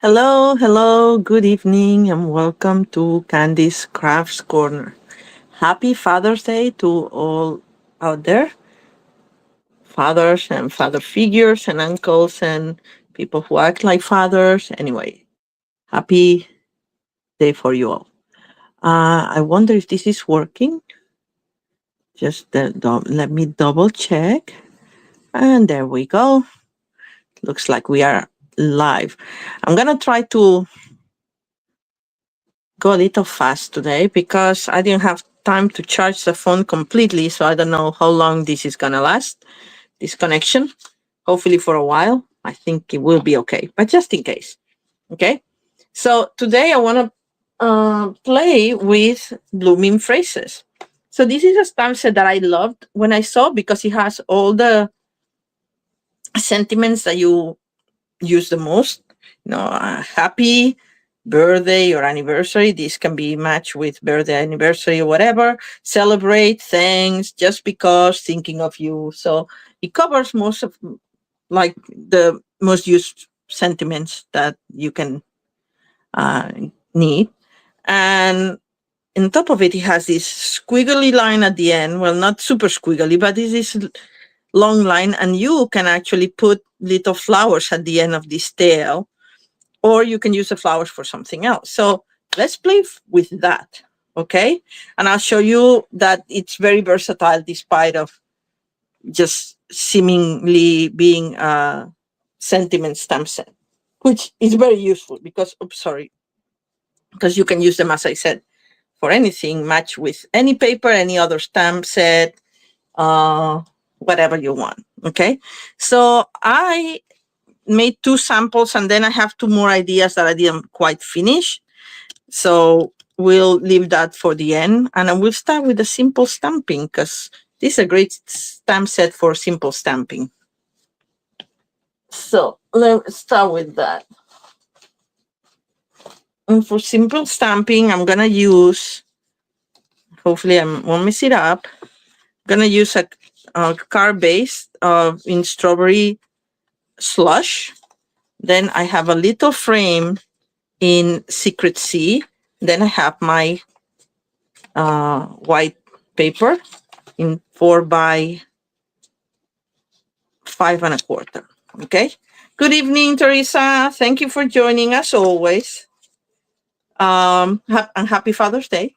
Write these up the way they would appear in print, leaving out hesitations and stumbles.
Hello, hello, good evening, and welcome to Candy's Crafts Corner. Happy Father's Day to all out there, fathers and father figures, and uncles, and people who act like fathers. Anyway, happy day for you all. I wonder if this is working. Just let me double check. And there we go. Looks like we are live. I'm going to try to go a little fast today because I didn't have time to charge the phone completely. So I don't know how long this is going to last, this connection. Hopefully for a while. I think it will be okay, but just in case. Okay. So today I want to play with blooming phrases. So this is a stamp set that I loved when I saw because it has all the sentiments that you use the most. Happy birthday or anniversary. This can be matched with birthday, anniversary, or whatever. Celebrate, thanks, just because, thinking of you. So it covers most of like the most used sentiments that you can uh, need. And on top of it, it has this squiggly line at the end. Well, not super squiggly, but this is long line, and you can actually put little flowers at the end of this tail, or you can use the flowers for something else. So let's play with that, okay? And I'll show you that it's very versatile despite of just seemingly being a sentiment stamp set, which is very useful because, because you can use them, as I said, for anything, match with any paper, any other stamp set, uh, whatever you want, okay? So I made two samples and then I have two more ideas that I didn't quite finish. So we'll leave that for the end. And I will start with the simple stamping because this is a great stamp set for simple stamping. So let's start with that. And for simple stamping, I'm going to use, hopefully I won't mess it up, I'm going to use a card base in strawberry slush. Then I have a little frame in Secret Sea. Then I have my white paper in 4 by 5 1/4. Okay. Good evening, Teresa. Thank you for joining us always. And happy Father's Day.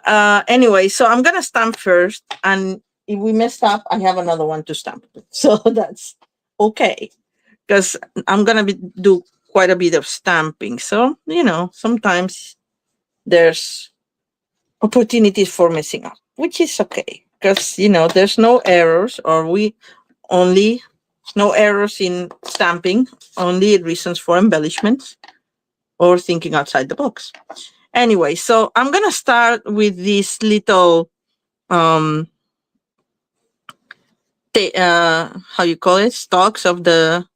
Anyway, so I'm gonna stamp first, and if we mess up, I have another one to stamp. So that's okay, because I'm gonna do quite a bit of stamping. So sometimes there's opportunities for messing up, which is okay, because there's no errors, or we only no errors in stamping, only reasons for embellishments or thinking outside the box. Anyway, so I'm gonna start with this little how you call it, stalks of the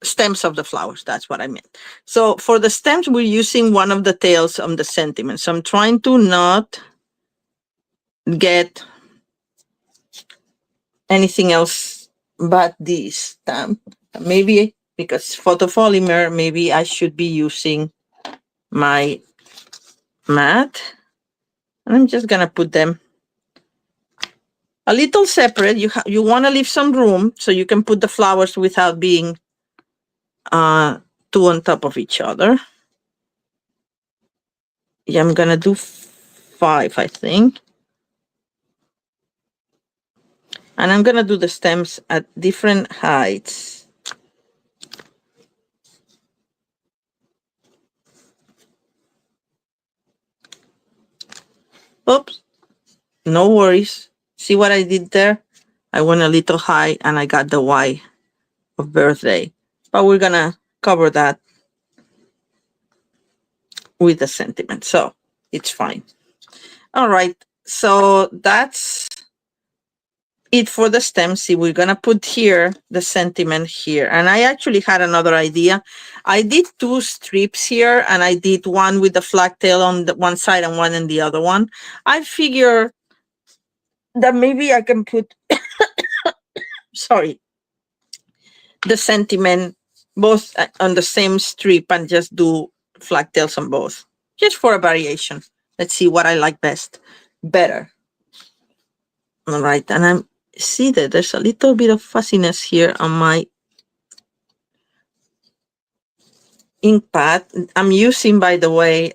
stems of the flowers. That's what I meant. So for the stems, we're using one of the tails on the sentiment. So I'm trying to not get anything else but this stamp. Maybe because photopolymer, maybe I should be using my mat. And I'm just gonna put them a little separate. You want to leave some room so you can put the flowers without being two on top of each other. Yeah, I'm gonna do 5, I think. And I'm gonna do the stems at different heights. Oops, no worries. See what I did there? I went a little high and I got the Y of birthday. But we're gonna cover that with the sentiment, so it's fine. All right, so that's it for the stem. See, we're gonna put here the sentiment here, and I actually had another idea. I did 2 strips here, and I did one with the flag tail on the one side and one on the other one. I figure that maybe I can put sorry, the sentiment both on the same strip and just do flag tails on both, just for a variation. Let's see what I like better. All right, and I see that there's a little bit of fuzziness here on my ink pad. I'm using, by the way,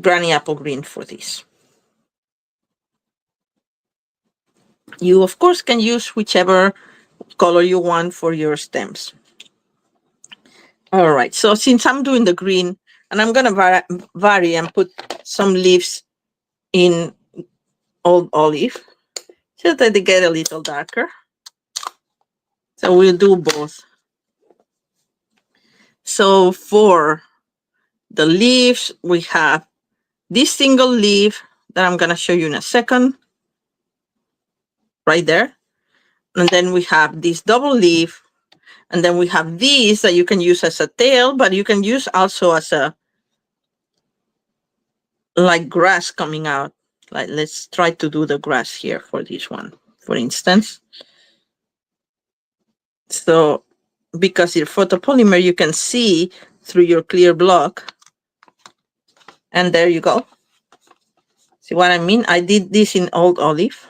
Granny Apple Green for this. You, of course, can use whichever color you want for your stems. All right, so since I'm doing the green, and I'm gonna vary and put some leaves in Old Olive, so that they get a little darker. So we'll do both. So for the leaves, we have this single leaf that I'm gonna show you in a second, right there. And then we have this double leaf, and then we have these that you can use as a tail, but you can use also as a, like, grass coming out. Like, let's try to do the grass here for this one, for instance. So because your photopolymer, you can see through your clear block. And there you go. See what I mean? I did this in Old Olive.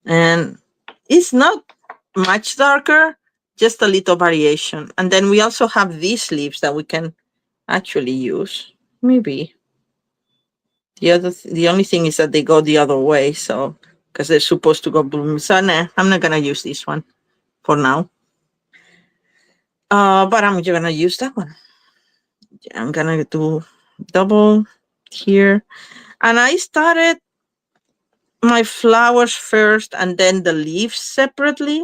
And it's not much darker, just a little variation. And then we also have these leaves that we can actually use. Maybe. The only thing is that they go the other way, so because they're supposed to go bloom. So nah, I'm not gonna use this one for now. But I'm gonna use that one. I'm gonna do double here. And I started my flowers first and then the leaves separately.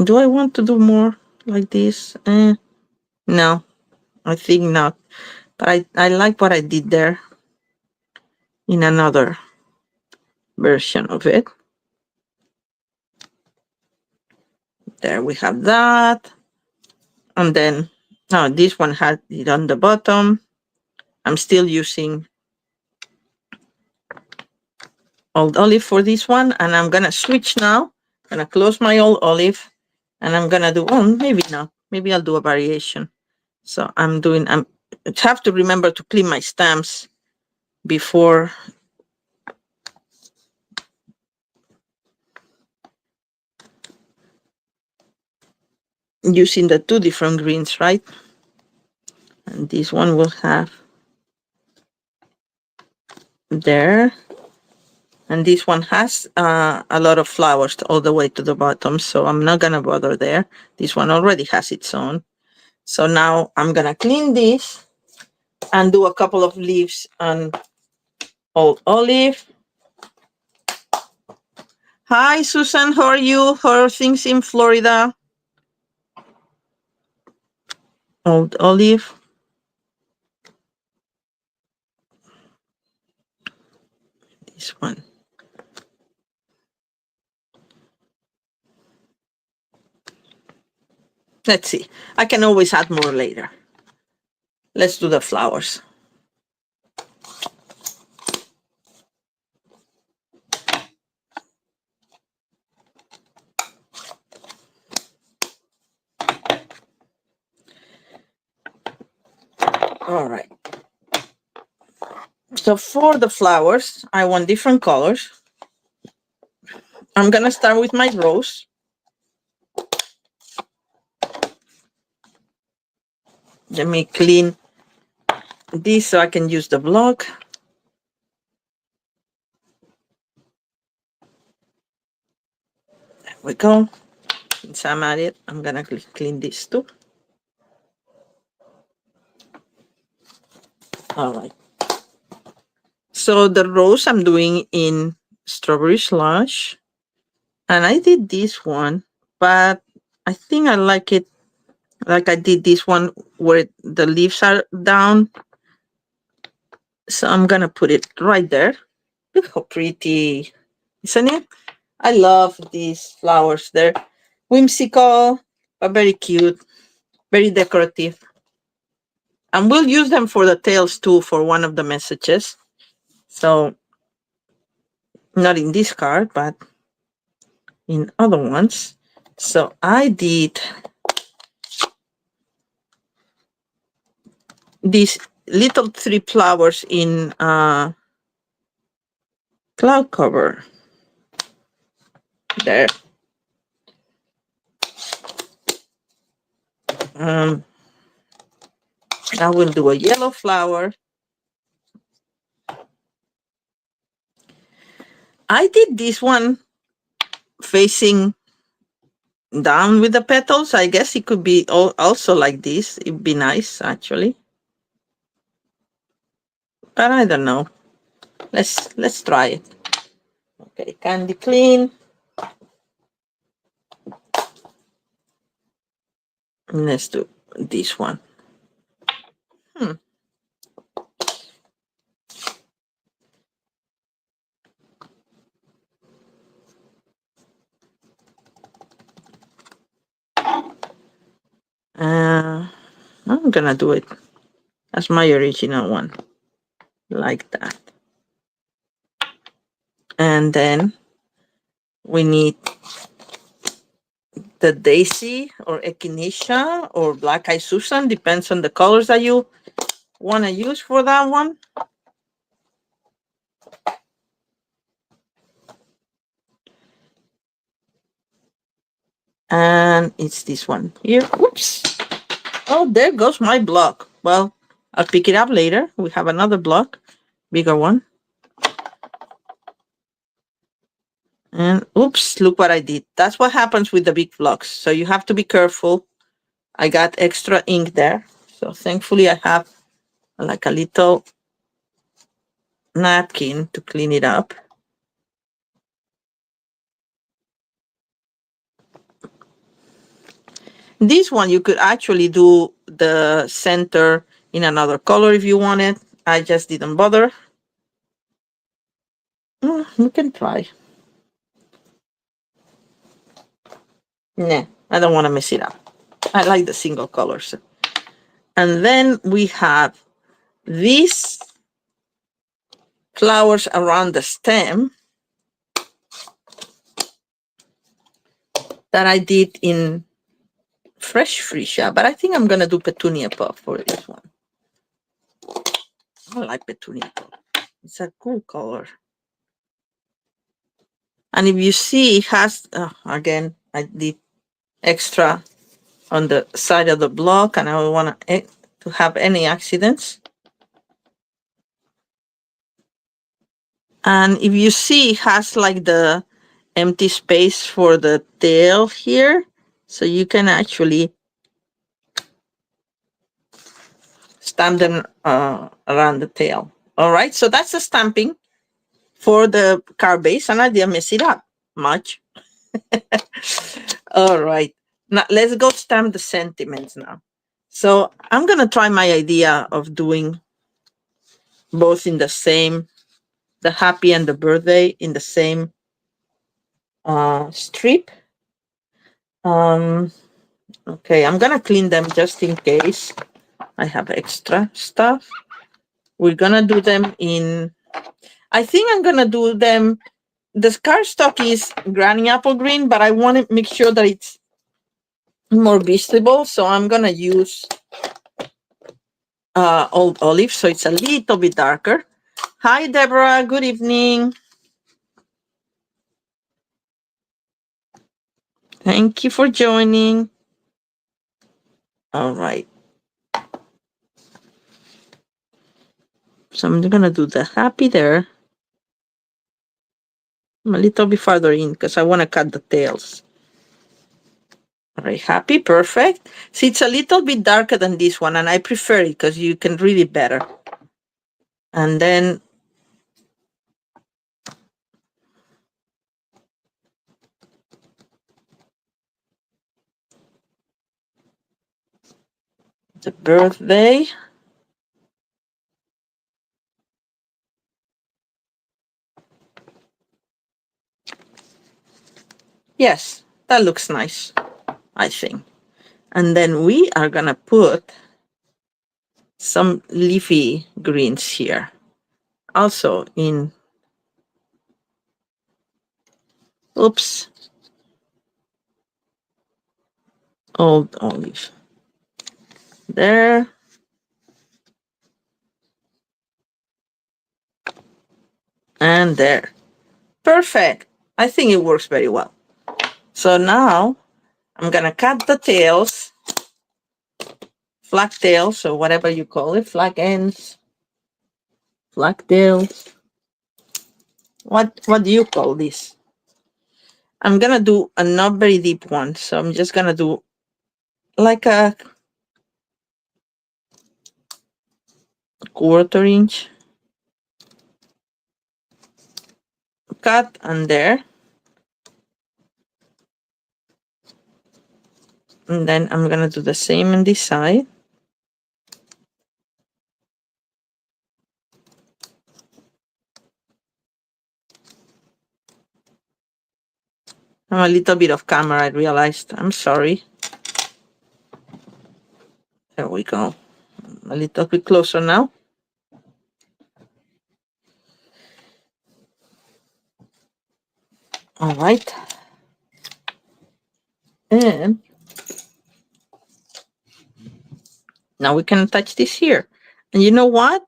Do I want to do more like this? No, I think not. But I like what I did there in another version of it. There we have that. And then, no, this one had it on the bottom. I'm still using Old Olive for this one. And I'm going to switch now. I'm going to close my Old Olive. And I'm going to do, oh, maybe not. Maybe I'll do a variation. So I have to remember to clean my stamps before using the two different greens, right? And this one will have there. And this one has a lot of flowers all the way to the bottom, so I'm not gonna bother there. This one already has its own. So now I'm gonna clean this and do a couple of leaves on Old Olive. Hi, Susan, how are you? How are things in Florida? Old Olive. This one. Let's see. I can always add more later. Let's do the flowers. All right. So for the flowers, I want different colors. I'm gonna start with my rose. Let me clean this so I can use the block. There we go. Since I'm at it, I'm gonna clean this too. All right. So the rose I'm doing in Strawberry Slush. And I did this one, but I think I like it like I did this one where the leaves are down. So I'm gonna put it right there. Look how pretty, isn't it? I love these flowers. They're whimsical, but very cute, very decorative. And we'll use them for the tails too for one of the messages. So not in this card, but in other ones. So I did these little 3 flowers in cloud cover. There. I will do a yellow flower. I did this one facing down with the petals. I guess it could be also like this. It'd be nice, actually. But I don't know. Let's try it. Okay, candy clean. Let's do this one. I'm gonna do it as my original one, like that. And then we need the daisy or echinacea or black eye Susan, depends on the colors that you want to use for that one. And it's this one here. Whoops. Oh, there goes my block. Well, I'll pick it up later. We have another block, bigger one. And oops, look what I did. That's what happens with the big blocks. So you have to be careful. I got extra ink there. So thankfully I have like a little napkin to clean it up. This one, you could actually do the center in another color if you wanted. I just didn't bother. You can try. Nah, I don't want to mess it up. I like the single colors. And then we have these flowers around the stem that I did in fresh freesia, but I think I'm going to do petunia puff for this one. I like petunia puff. It's a cool color. And if you see, it has, again, I did extra on the side of the block, and I don't want to have any accidents. And if you see, it has like the empty space for the tail here. So you can actually stamp them around the tail. All right, so that's the stamping for the card base, and I didn't mess it up much. All right, now let's go stamp the sentiments now. So I'm gonna try my idea of doing both in the same, the happy and the birthday in the same strip. Okay, I'm gonna clean them just in case I have extra stuff. We're gonna do them in, I think I'm gonna do them, the cardstock is Granny Apple Green, but I want to make sure that it's more visible, so I'm gonna use Old Olive, so it's a little bit darker. Hi, Deborah, good evening. Thank you for joining. All right. So I'm gonna do the happy there. I'm a little bit farther in because I want to cut the tails. All right, happy, perfect. See, it's a little bit darker than this one, and I prefer it because you can read it better. And then the birthday. Yes, that looks nice, I think. And then we are gonna put some leafy greens here. Also in, oops, Old olive. There. And there. Perfect. I think it works very well. So now I'm gonna cut the tails, flag tails, or whatever you call it, flag ends, flag tails. What do you call this? I'm gonna do a not very deep one, so I'm just gonna do like a 1/4 inch cut and there. And then I'm gonna do the same on this side. I'm a little bit off camera, I realized. I'm sorry. There we go. A little bit closer now. All right. And now we can attach this here. And you know what?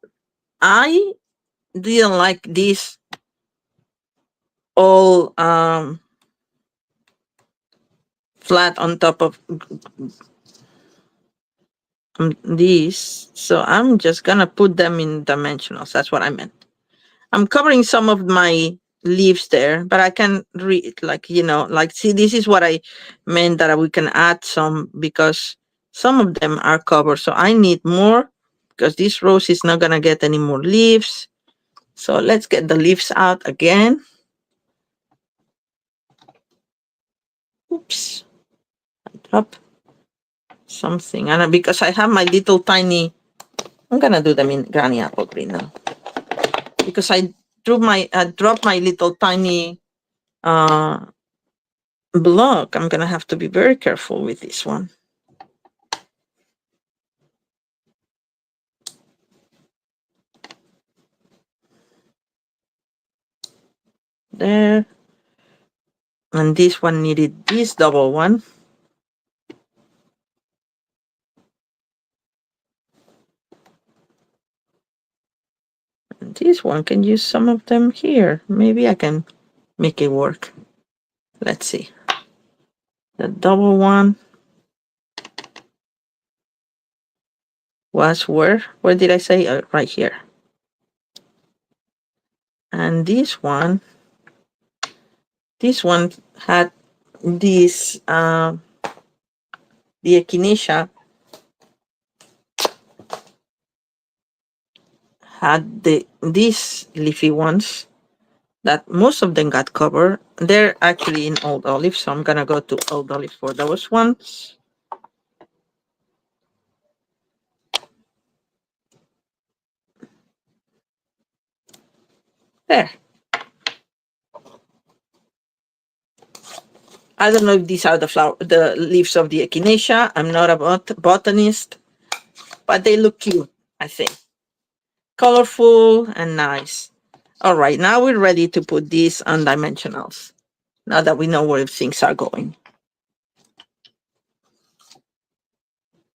I didn't like this all flat on top of these. So I'm just gonna put them in dimensionals. That's what I meant. I'm covering some of my leaves there, but I can read like, like, see, this is what I meant, that we can add some because some of them are covered. So I need more because this rose is not gonna get any more leaves. So let's get the leaves out again. Oops, I dropped something. And because I have my little tiny, I'm gonna do them in Granny Apple Green now. Because I dropped my little tiny block. I'm gonna have to be very careful with this one. There. And this one needed this double one. And this one can use some of them here. Maybe I can make it work. Let's see. The double one was where? Where did I say? Right here. And this one had this, the echinacea had these leafy ones that most of them got covered. They're actually in old olive, so I'm gonna go to old olive for those ones. There. I don't know if these are the leaves of the echinacea. I'm not a botanist, but they look cute, I think. Colorful and nice. All right, now we're ready to put these on dimensionals. Now that we know where things are going.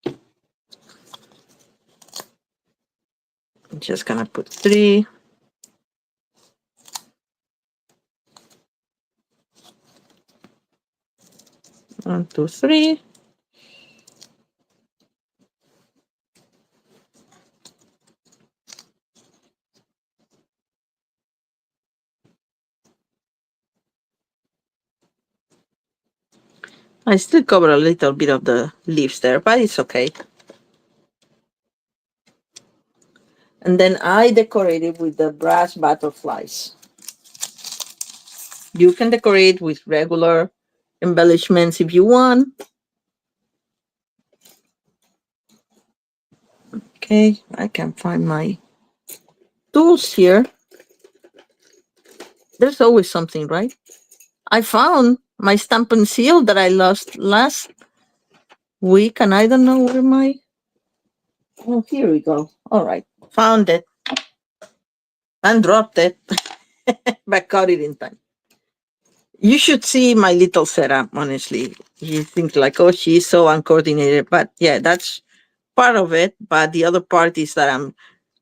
I'm just gonna put 3. 1, 2, 3. I still cover a little bit of the leaves there, but it's okay. And then I decorate it with the brass butterflies. You can decorate with regular embellishments if you want. Okay, I can find my tools here. There's always something, right? I found my stamp and seal that I lost last week, and I don't know where my... Oh, here we go. All right, found it and dropped it, but caught it in time. You should see my little setup, honestly. You think like, oh, she's so uncoordinated. But yeah, that's part of it. But the other part is that I'm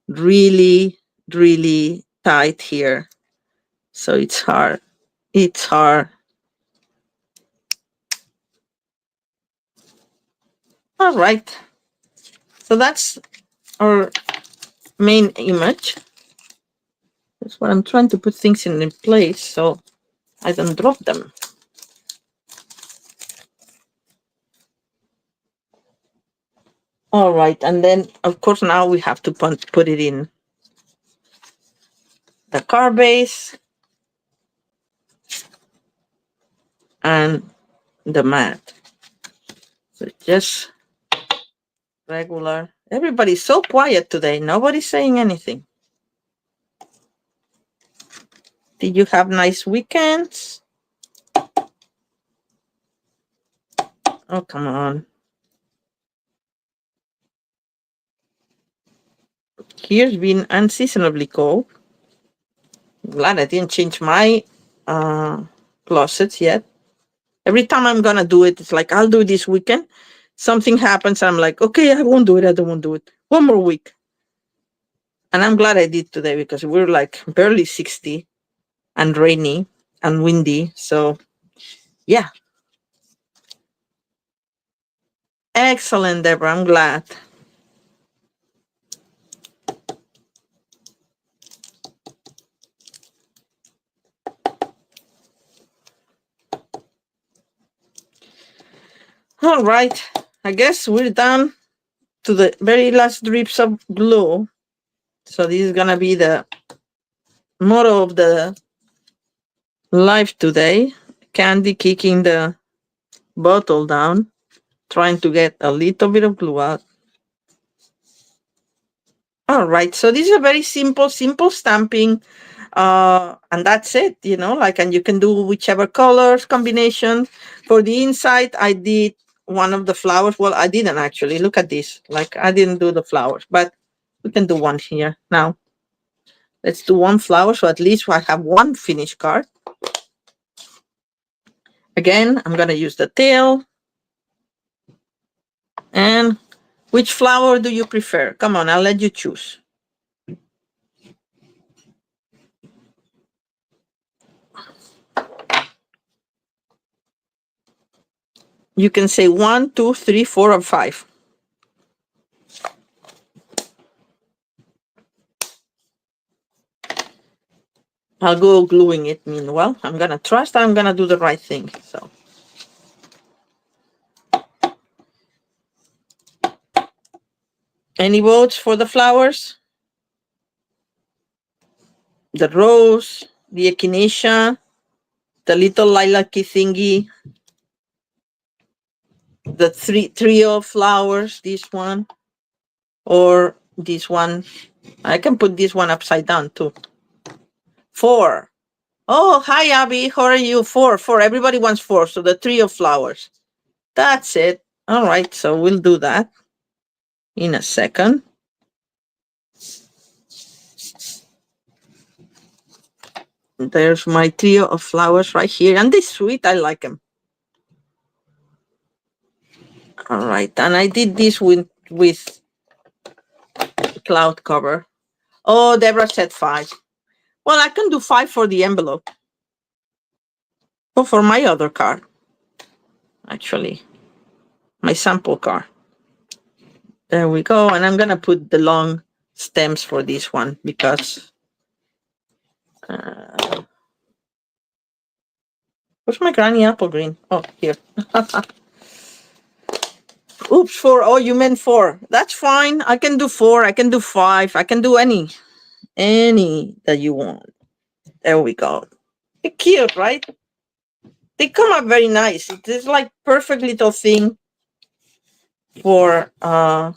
really, really tight here. So it's hard. It's hard. All right. So that's our main image. That's what I'm trying to put things in place so I don't drop them. All right. And then, of course, now we have to put it in the car base and the mat. So just regular. Everybody's so quiet today. Nobody's saying anything. Did you have nice weekends? Oh, come on. Here's been unseasonably cold. Glad I didn't change my closets yet. Every time I'm gonna do it, it's like I'll do it this weekend. Something happens, I'm like, okay, I won't do it. I don't want to do it. One more week. And I'm glad I did today because we're like barely 60 and rainy and windy. So yeah. Excellent, Deborah. I'm glad. All right. I guess we're done to the very last drips of glue. So this is gonna be the motto of the live today. Candy kicking the bottle down, trying to get a little bit of glue out. All right, so this is a very simple stamping, and that's it, you know, like, and you can do whichever colors combination. For the inside, I did one of the flowers. Well, I didn't actually. Look at this. Like, I didn't do the flowers, but we can do one here now. Let's do one flower, so at least I have one finished card. Again, I'm gonna use the tail. And which flower do you prefer? Come on, I'll let you choose. You can say 1, 2, 3, 4, or 5. I'll go gluing it meanwhile. I'm gonna trust I'm gonna do the right thing. So any votes for the flowers? The rose, the echinacea, the little lilac-y thingy, the trio flowers, this one, or this one. I can put this one upside down too. 4. Oh, hi, Abby. How are you? 4. Everybody wants 4. So the trio flowers. That's it. All right. So we'll do that in a second. There's my trio of flowers right here. And they're sweet. I like them. All right. And I did this with cloud cover. Oh, Deborah said 5. Well, I can do 5 for the envelope. Oh, for my other card. Actually, my sample card. There we go. And I'm going to put the long stems for this one because where's my granny apple green? Oh, here. Oops, 4. Oh, you meant 4. That's fine. I can do 4. I can do 5. I can do any that you want. There we go. They're cute, right? They come up very nice. It's like perfect little thing for a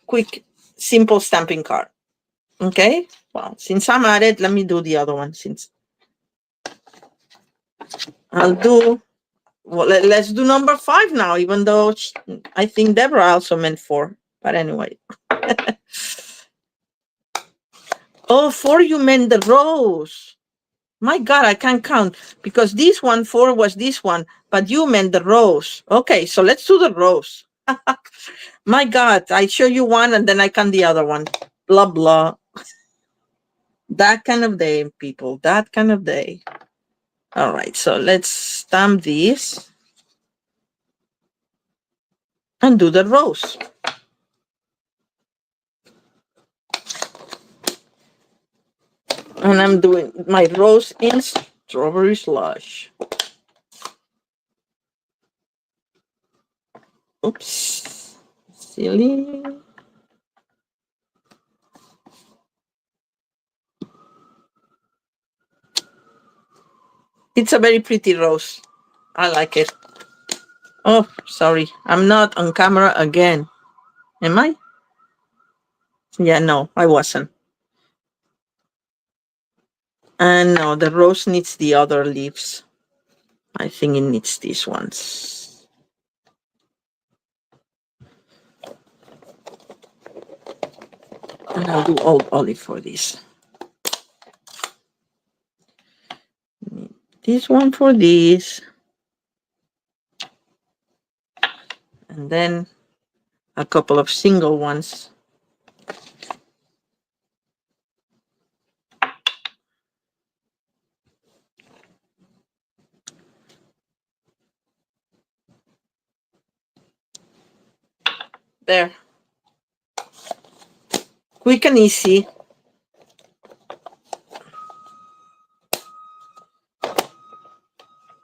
quick, simple stamping card. Okay. Well, since I'm at it, let me do the other one. Since I'll do. Well, let's do number 5 now. Even though I think Deborah also meant 4. But anyway. Oh, 4, you meant the rose. My God, I can't count because this one, 4 was this one, but you meant the rows. Okay, so let's do the rows. My God, I show you one and then I count the other one. Blah, blah. That kind of day, people, that kind of day. All right, so let's stamp this and do the rows. And I'm doing my rows in strawberry slush. Oops, silly. It's a very pretty rose. I like it. Oh, sorry. I'm not on camera again. Am I? Yeah, no, I wasn't. And no, the rose needs the other leaves. I think it needs these ones. And I'll do old olive for this. This one for this. And then a couple of single ones. There. Quick and easy.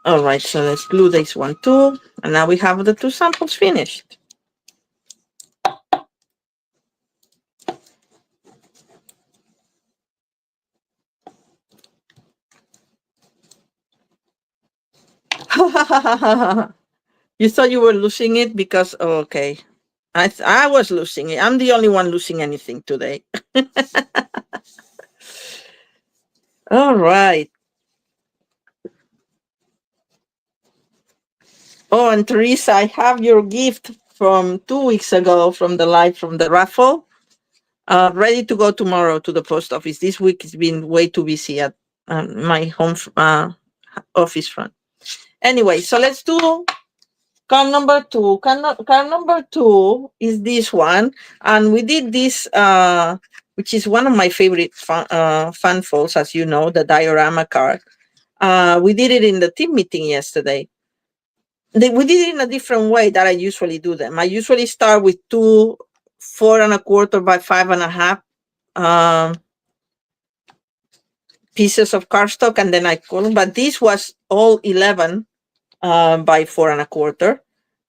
All right, so let's glue this one too. And now we have the 2 samples finished. You thought you were losing it because, oh, okay. I was losing it. I'm the only one losing anything today. All right. Oh, and Teresa, I have your gift from 2 weeks ago from the live, from the raffle, ready to go tomorrow to the post office. This week has been way too busy at my home office front. Anyway, so let's do card number 2. Card number 2 is this one. And we did this, which is one of my favorite fun folds, as you know, the diorama card. We did it in the team meeting yesterday. We did it in a different way that I usually do them. I usually start with 2 4¼ by 5½ pieces of cardstock, and then I color. But this was all 11 by 4¼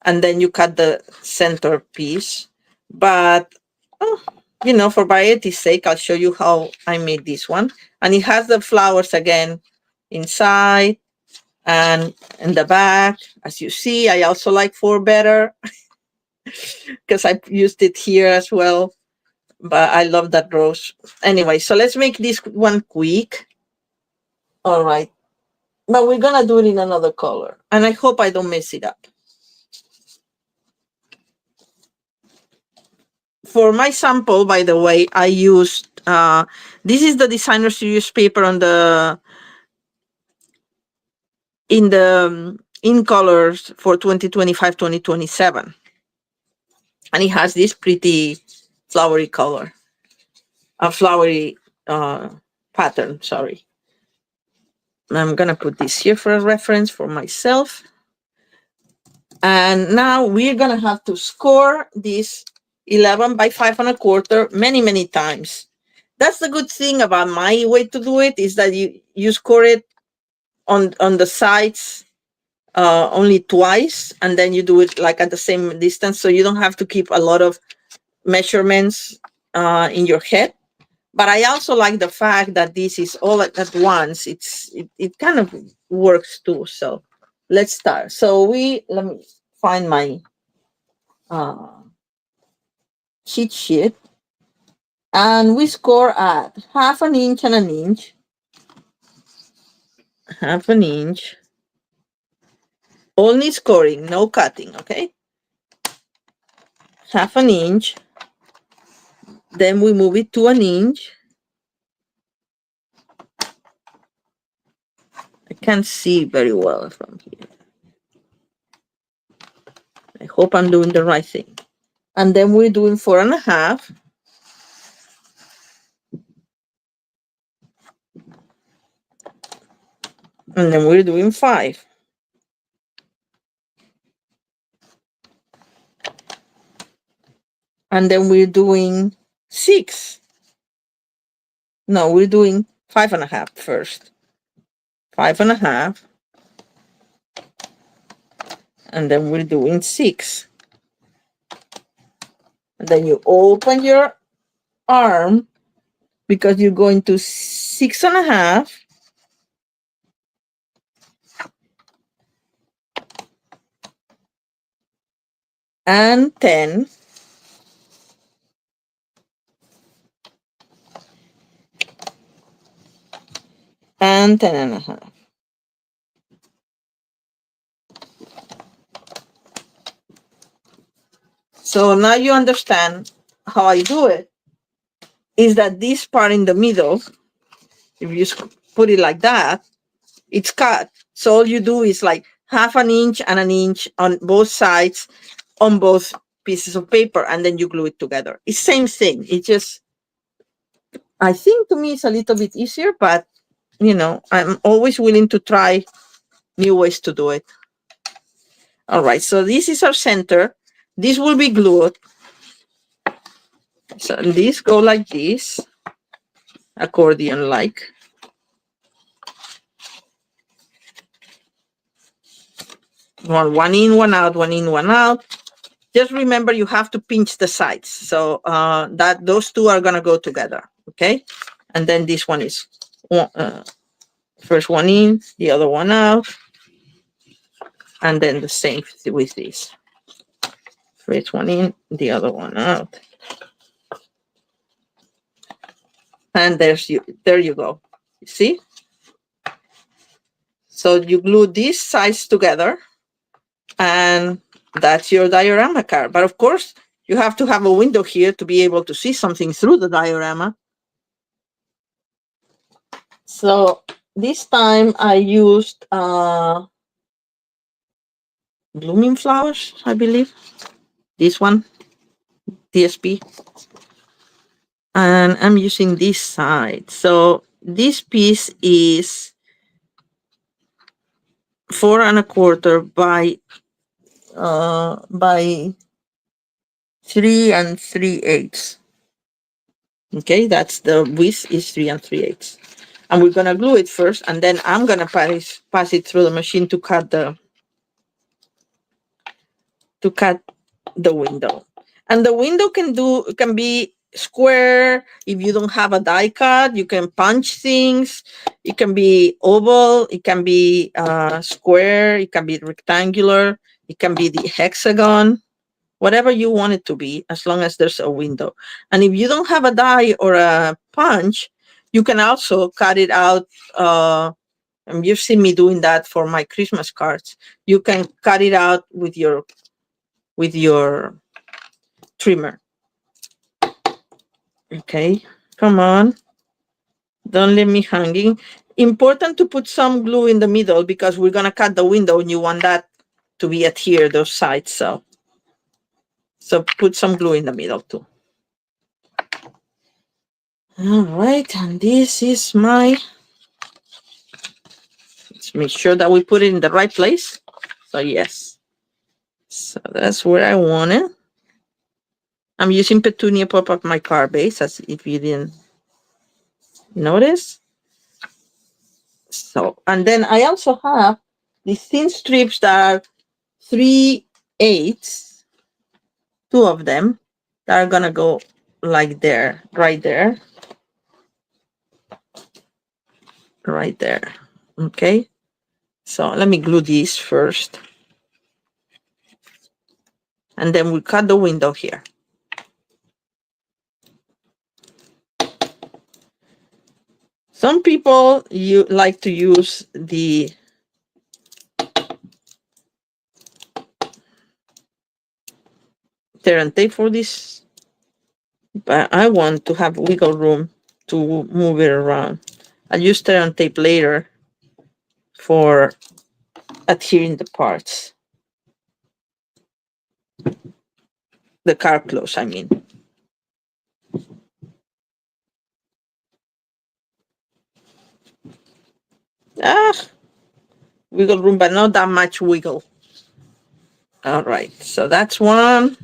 and then you cut the center piece. But you know, for variety's sake, I'll show you how I made this one. And it has the flowers again inside and in the back. As you see, I also like 4 better because I used it here as well. But I love that rose. Anyway, so let's make this one quick. All right. But we're going to do it in another color. And I hope I don't mess it up. For my sample, by the way, I used, this is the Designer Series paper on the, in colors for 2025-2027. And it has this pretty flowery color, a flowery pattern, sorry. I'm going to put this here for a reference for myself. And now we're going to have to score this 11 by 5¼ many, many times. That's the good thing about my way to do it, is that you score it on the sides only twice, and then you do it like at the same distance, so you don't have to keep a lot of measurements in your head. But I also like the fact that this is all at once. It kind of works too. So let's start. So let me find my cheat sheet. And we score at 1/2 inch and 1 inch. 1/2 inch. Only scoring, no cutting, okay? 1/2 inch. Then we move it to 1 inch. I can't see very well from here. I hope I'm doing the right thing. And then we're doing 4.5. And then we're doing 5. And then we're doing 6. No, we're doing 5.5 first. 5.5. And then we're doing 6. And then you open your arm because you're going to 6.5. And 10. And 10.5. So now you understand how I do it. Is that this part in the middle, if you put it like that, it's cut. So all you do is like 1/2 inch and 1 inch on both sides on both pieces of paper, and then you glue it together. It's same thing. It just, I think to me it's a little bit easier, but I'm always willing to try new ways to do it. All right, so this is our center. This will be glued. So these go like this, accordion like. One in, one out, one in, one out. Just remember you have to pinch the sides. So that those two are gonna go together, okay? And then this one is first one in, the other one out. And then the same with this. First one in, the other one out. And there you go. You see? So you glue these sides together, and that's your diorama card. But of course, you have to have a window here to be able to see something through the diorama. So this time I used blooming flowers, I believe. This one, DSP. And I'm using this side. So this piece is 4.25 by 3 3/8. Okay, that's the width is 3 3/8. And we're gonna glue it first, and then I'm gonna pass it through the machine to cut the window. And the window can be square. If you don't have a die cut, you can punch things. It can be oval, it can be square, it can be rectangular, it can be the hexagon, whatever you want it to be, as long as there's a window. And if you don't have a die or a punch, you can also cut it out. And you've seen me doing that for my Christmas cards. You can cut it out with your trimmer. Okay, come on. Don't leave me hanging. Important to put some glue in the middle because we're gonna cut the window and you want that to be adhered, those sides. So put some glue in the middle too. All right, and this is let's make sure that we put it in the right place. So yes. So that's where I want it. I'm using Petunia Pop-Up My Car Base, as if you didn't notice. So, and then I also have these thin strips that are 3/8, two of them that are gonna go like there, right there. Right there. Okay. So let me glue these first. And then we cut the window here. Some people like to use the tear and tape for this, but I want to have wiggle room to move it around. I'll use tear and tape later for adhering the parts. The car close, I mean. Wiggle room, but not that much wiggle. All right, so that's one.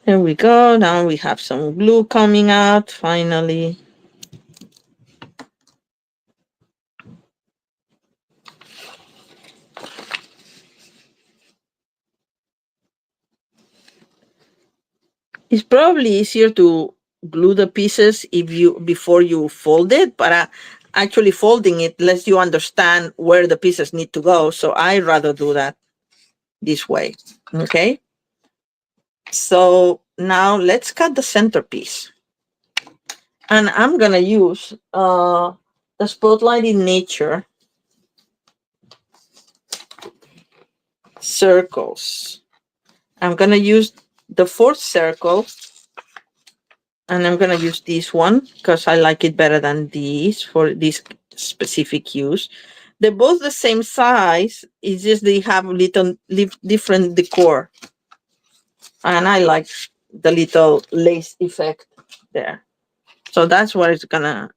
There we go. Now we have some glue coming out, finally. It's probably easier to glue the pieces before you fold it, but actually folding it lets you understand where the pieces need to go. So I rather do that this way. Okay. So now let's cut the centerpiece. And I'm gonna use the Spotlight in Nature circles. I'm gonna use the fourth circle, and I'm gonna use this one because I like it better than these for this specific use. They're both the same size, it's just they have a little different decor. And I like the little lace effect there. So that's where it's gonna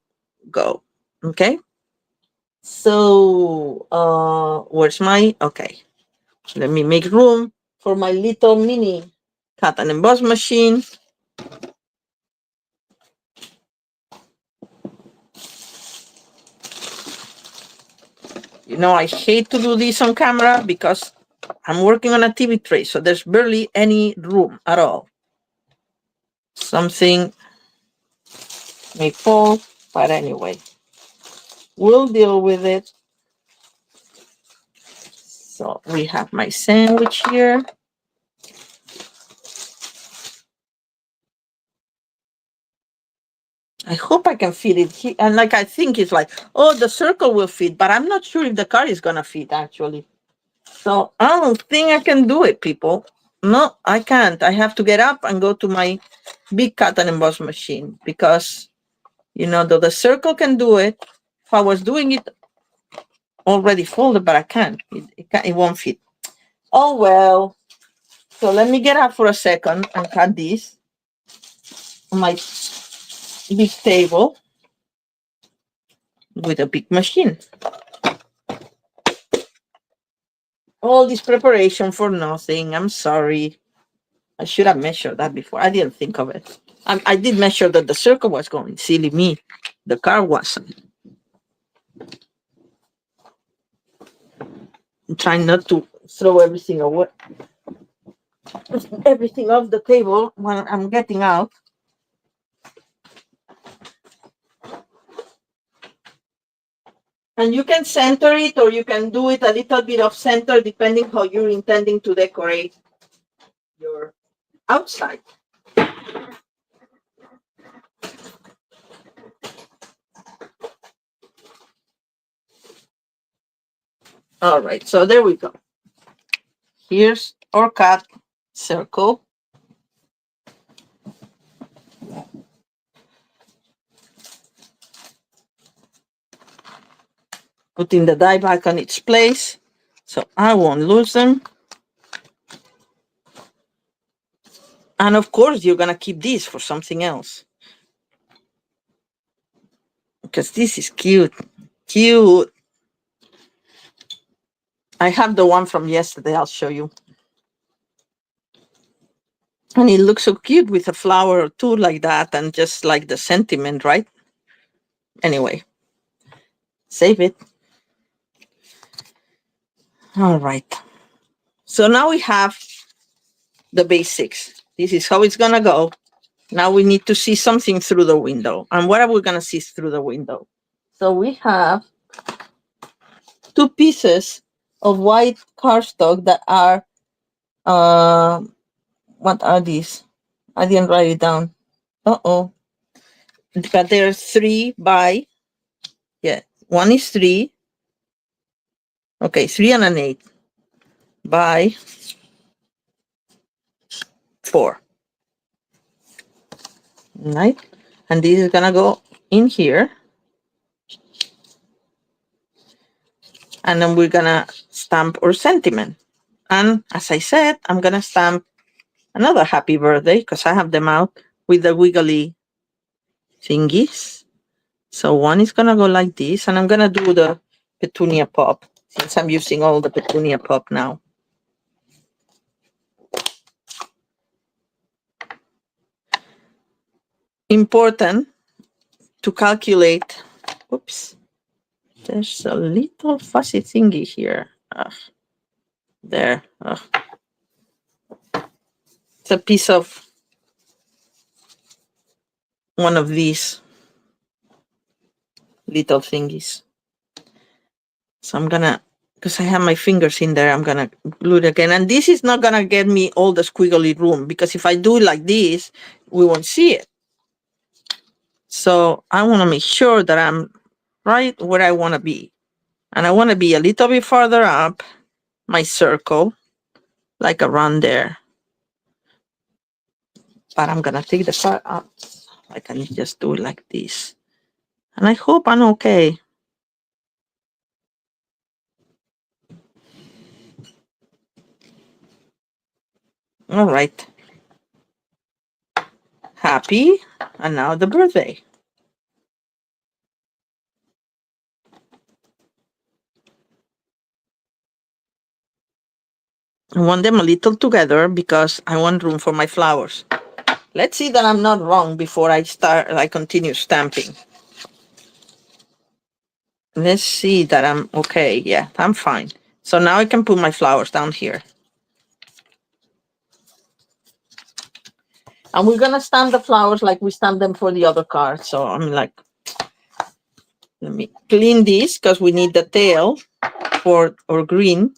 go. Okay. So where's my, okay. Let me make room for my little mini cut and emboss machine. You know, I hate to do this on camera because I'm working on a TV tray, so there's barely any room at all. Something may fall, but anyway, we'll deal with it. So we have my sandwich here. I hope I can fit it here. And like, I think it's like, oh, the circle will fit, but I'm not sure if the car is gonna fit actually. So I don't think I can do it, people. No, I can't. I have to get up and go to my big cut and emboss machine because, you know, though the circle can do it, if I was doing it already folded, but I can't. It won't fit. Oh, well. So let me get up for a second and cut this on my big table with a big machine. All this preparation for nothing. I'm sorry. I should have measured that before. I didn't think of it. I did measure that the circle was going. Silly me. The car wasn't. I'm trying not to throw everything away. Everything off the table when I'm getting out. And you can center it or you can do it a little bit off center depending how you're intending to decorate your outside. All right, so there we go. Here's our cut circle. Putting the die back on its place so I won't lose them. And of course, you're gonna keep this for something else. Because this is cute. Cute. I have the one from yesterday, I'll show you. And it looks so cute with a flower or two like that and just like the sentiment, right? Anyway, save it. All right. So now we have the basics. This is how it's gonna go. Now we need to see something through the window. And what are we gonna see through the window? So we have two pieces of white cardstock that are, what are these? I didn't write it down. Uh-oh. But they're 3 by, yeah, one is 3. Okay, 3 and an 8 by 4. right? And this is gonna go in here. And then we're gonna stamp our sentiment. And as I said, I'm gonna stamp another happy birthday because I have them out with the wiggly thingies. So one is gonna go like this, and I'm gonna do the petunia pop since I'm using all the petunia pop now. Important to calculate. Oops, there's a little fuzzy thingy here. There. It's a piece of one of these little thingies. So I'm gonna, because I have my fingers in there, I'm gonna glue it again. And this is not gonna get me all the squiggly room, because if I do it like this, we won't see it. So I wanna make sure that I'm right where I wanna be. And I wanna be a little bit farther up my circle, like around there. But I'm gonna take the card out. I can just do it like this. And I hope I'm okay. All right. Happy, and now the birthday. I want them a little together because I want room for my flowers. Let's see that I'm not wrong before I continue stamping. Let's see that I'm okay. Yeah, I'm fine. So now I can put my flowers down here. And we're gonna stamp the flowers like we stamped them for the other card. So I'm like, let me clean this because we need the tail for our green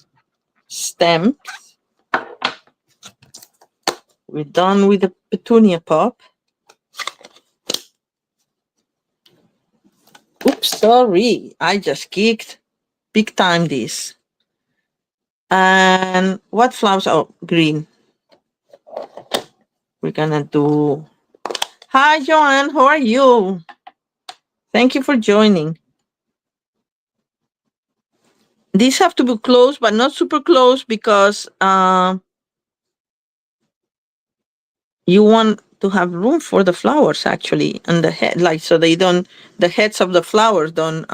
stem. We're done with the petunia pop. Oops, sorry. I just kicked big time this. And what flowers? Oh, green. We're gonna do. Hi, Joanne. How are you? Thank you for joining. These have to be close, but not super close because you want to have room for the flowers actually, and the head, like so they don't. The heads of the flowers don't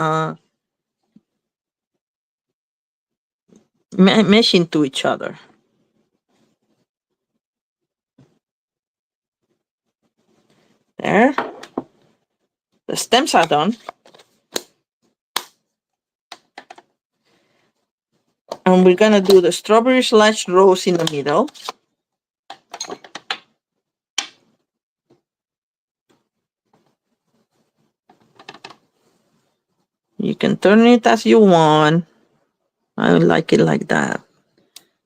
mesh into each other. There. The stems are done. And we're gonna do the strawberry slash rose in the middle. You can turn it as you want. I like it like that.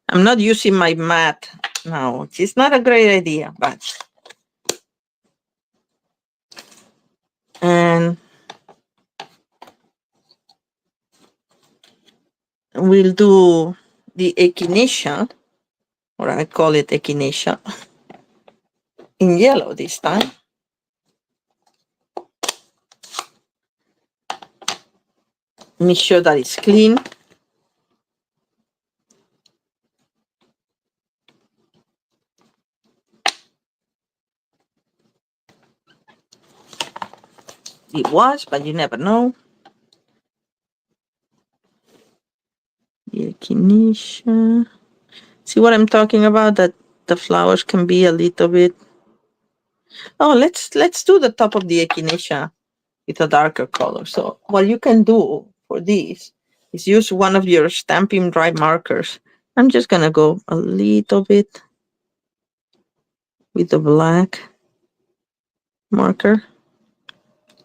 I'm not using my mat now. It's not a great idea, but. And we'll do the echinacea, or I call it echinacea, in yellow this time. Make sure that it's clean. It was, but you never know. The echinacea. See what I'm talking about? That the flowers can be a little bit. Oh, let's do the top of the echinacea with a darker color. So what you can do for this is use one of your Stampin' Dry markers. I'm just gonna go a little bit with the black marker,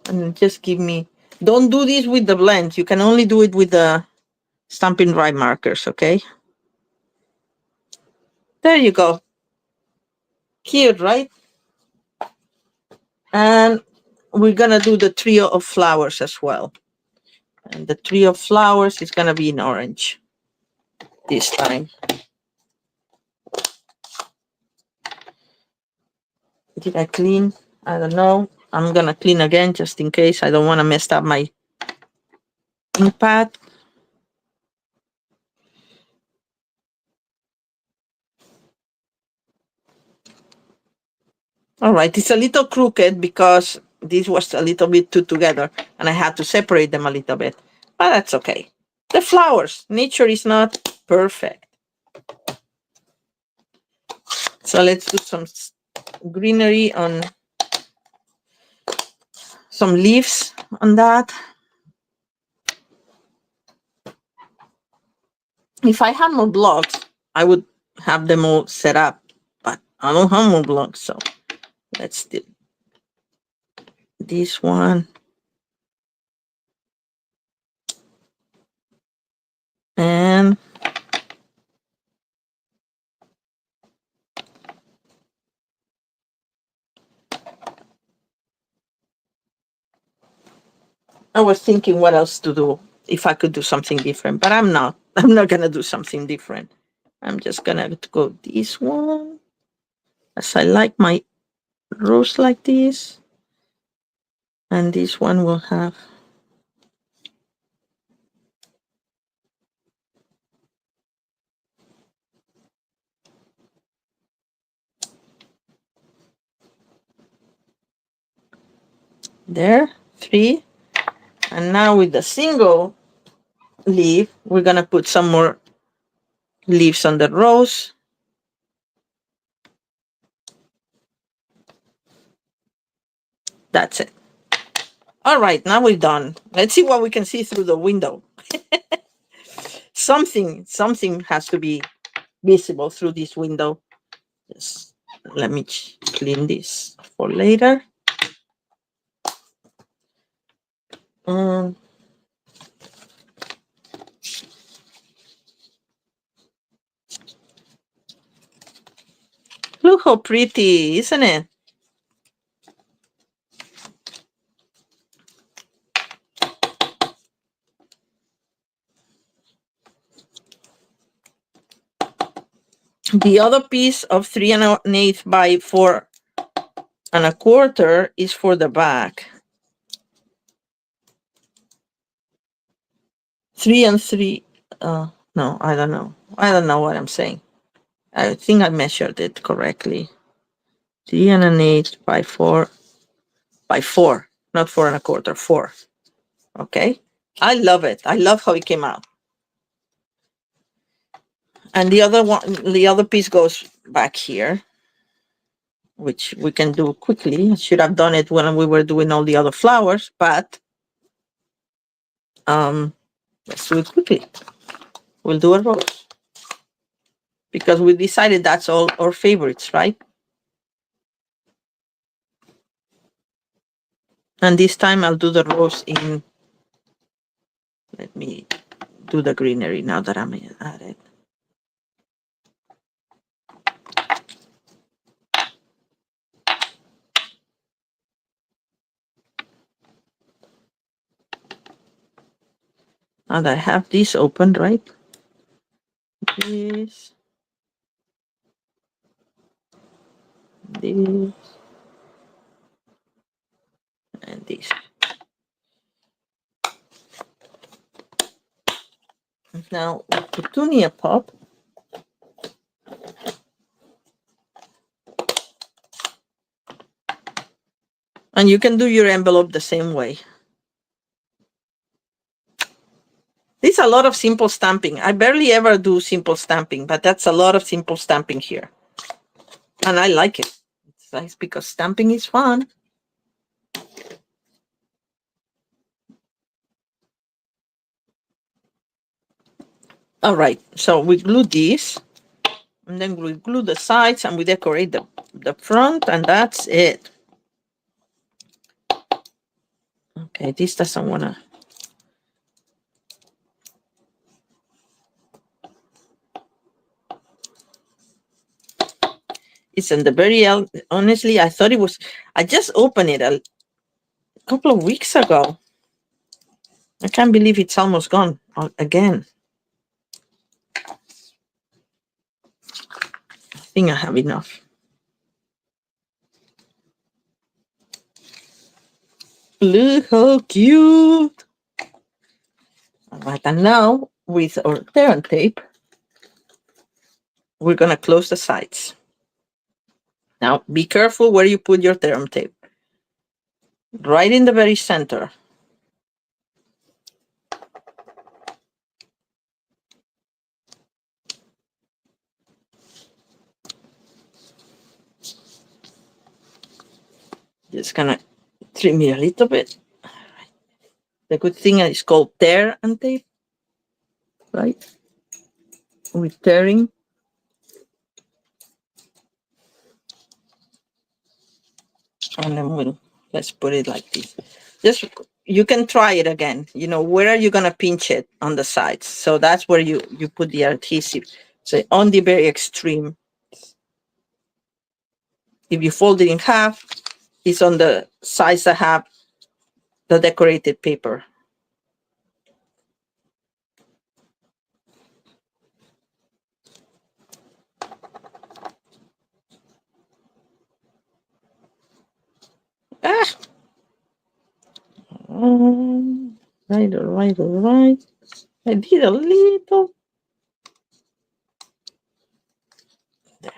and just give me. Don't do this with the blend. You can only do it with the Stampin' Dry markers. Okay. There you go. Cute, right? And we're gonna do the trio of flowers as well. And the trio of flowers is gonna be in orange this time. Did I clean? I don't know. I'm gonna clean again just in case. I don't want to mess up my ink pad. All right, it's a little crooked because this was a little bit too together and I had to separate them a little bit, but that's okay. The flowers, nature is not perfect. So let's do some greenery on some leaves on that. If I had more blocks, I would have them all set up, but I don't have more blocks, so let's do this one. And I was thinking what else to do if I could do something different, but I'm not. I'm not gonna do something different. I'm just gonna go this one, as I like my rose like this, and this one will have there 3, and now with the single leaf, we're gonna put some more leaves on the rose. That's it. All right, now we're done. Let's see what we can see through the window. Something has to be visible through this window. Just let me clean this for later. Um, look how pretty, isn't it? The other piece of 3 1/8 by 4 1/4 is for the back. 3 and 3. No, I don't know. I don't know what I'm saying. I think I measured it correctly. 3 1/8 by 4 by 4, not 4 1/4, 4. Okay. I love it. I love how it came out. And the other piece goes back here, which we can do quickly. I should have done it when we were doing all the other flowers, but let's do it quickly. We'll do a rose because we decided that's all our favorites, right? And this time I'll do the rose in, let me do the greenery now that I'm at it. And I have this open, right? This, this, and this. Now, Petunia pop. And you can do your envelope the same way. There's a lot of simple stamping. I barely ever do simple stamping, but that's a lot of simple stamping here. And I like it. It's nice because stamping is fun. All right, so we glue this, and then we glue the sides, and we decorate the front, and that's it. Okay, this doesn't want to. It's in the very end. Honestly, I thought it was. I just opened it a couple of weeks ago. I can't believe it's almost gone again. I think I have enough. Look how cute. All right, and now with our tear and tape, we're gonna close the sides. Now be careful where you put your tear and tape. Right in the very center. Just gonna trim it a little bit. The good thing is called tear and tape, right? With tearing. And then let's put it like this. Just, you can try it again. You know, where are you gonna pinch it on the sides? So that's where you put the adhesive. So on the very extreme. If you fold it in half, it's on the sides that have the decorated paper. Ah! Right, all right, all right. I did a little. There.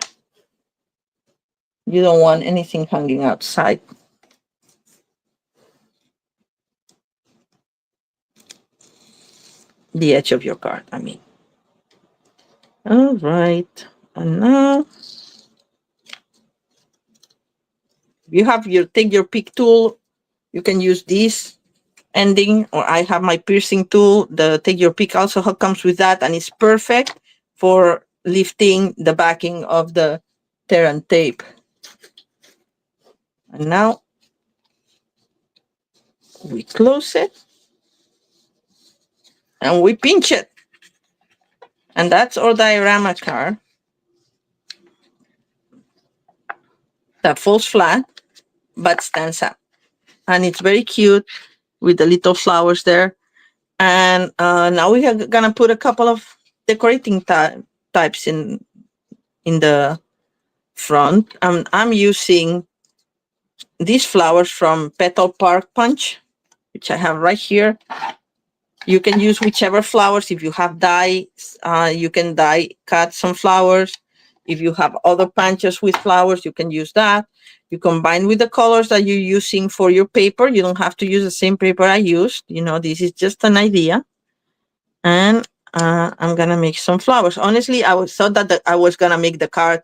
You don't want anything hanging outside. The edge of your card, I mean. All right. And now you have your, take your pick tool. You can use this ending, or I have my piercing tool. The take your pick also comes with that, and it's perfect for lifting the backing of the tear and tape. And now we close it and we pinch it. And that's our diorama card that falls flat but stands up. And it's very cute with the little flowers there. And now we are gonna put a couple of decorating types in the front. I'm using these flowers from Petal Park Punch, which I have right here. You can use whichever flowers. If you have die, you can die cut some flowers. If you have other punches with flowers, you can use that. You combine with the colors that you're using for your paper. You don't have to use the same paper I used. You know, this is just an idea. And I'm gonna make some flowers. Honestly, I thought that I was gonna make the card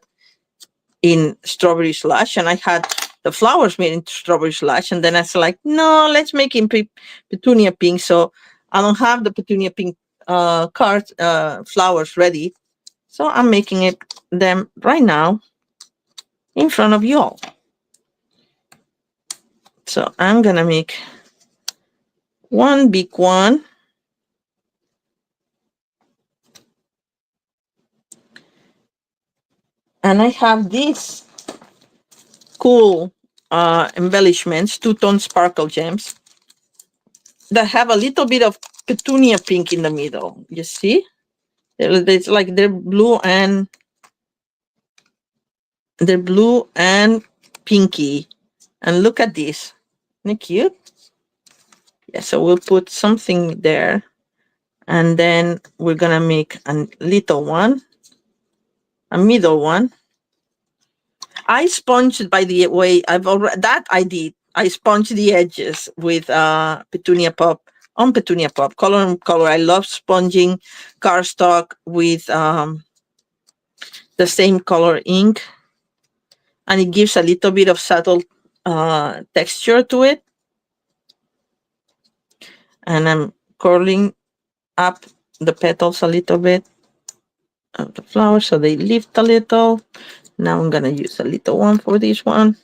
in strawberry slush, and I had the flowers made into strawberry slush, and then I was like, no, let's make it petunia pink. So I don't have the petunia pink cards flowers ready, so I'm making them right now in front of you all. So I'm gonna make one big one, and I have these cool embellishments, two-tone sparkle gems that have a little bit of petunia pink in the middle. You see? It's like they're blue and pinky. And look at this. Isn't it cute? Yeah, so we'll put something there. And then we're gonna make a little one, a middle one. I sponged, by the way, I did. I sponged the edges with Petunia Pop, on Petunia Pop, color. I love sponging cardstock with the same color ink, and it gives a little bit of subtle texture to it. And I'm curling up the petals a little bit of the flower so they lift a little. Now I'm gonna use a little one for this one.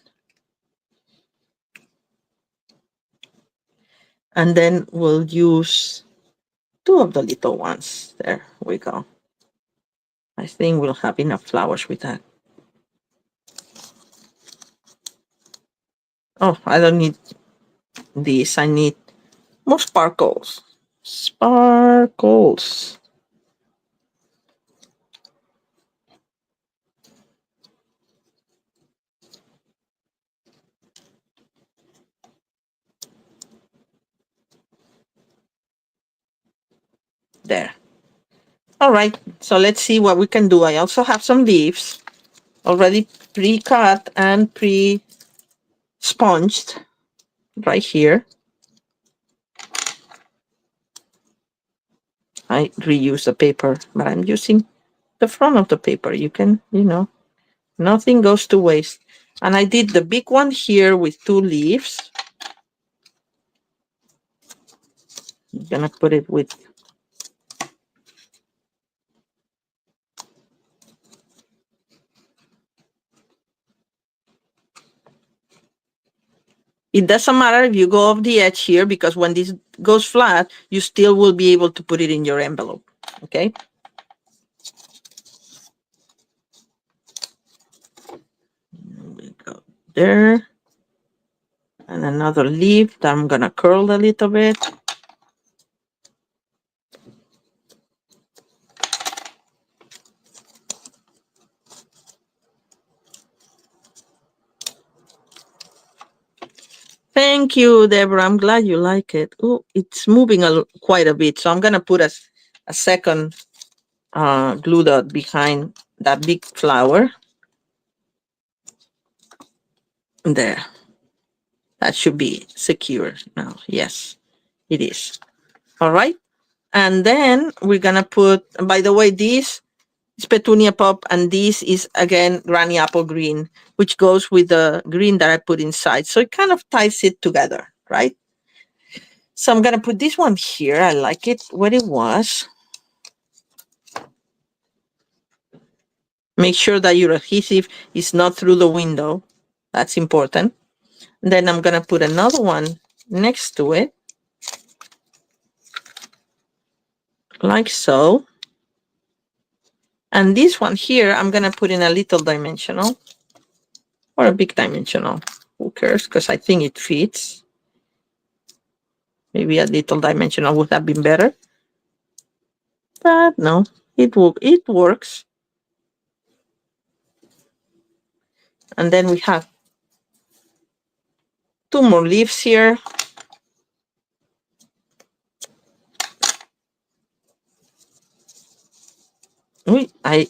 And then we'll use two of the little ones. There we go. I think we'll have enough flowers with that. Oh, I don't need this. I need more sparkles. Sparkles. There. All right, so let's see what we can do. I also have some leaves already pre-cut and pre-sponged right here. I reuse the paper, but I'm using the front of the paper. You can, nothing goes to waste. And I did the big one here with 2 leaves. I'm gonna put it with it doesn't matter if you go off the edge here, because when this goes flat, you still will be able to put it in your envelope. Okay. We go there. And another leaf that I'm gonna curl a little bit. Thank you, Deborah. I'm glad you like it. Oh, it's moving quite a bit. So I'm going to put a second glue dot behind that big flower. There. That should be secure now. Yes, it is. All right. And then we're going to put, by the way, this is Petunia Pop, and this is, again, Granny Apple Green, which goes with the green that I put inside. So it kind of ties it together, right? So I'm going to put this one here. I like it where it was. Make sure that your adhesive is not through the window. That's important. Then I'm going to put another one next to it, like so. And this one here, I'm going to put in a little dimensional or a big dimensional. Who cares? Because I think it fits. Maybe a little dimensional would have been better. But no, it works. And then we have 2 more leaves here. I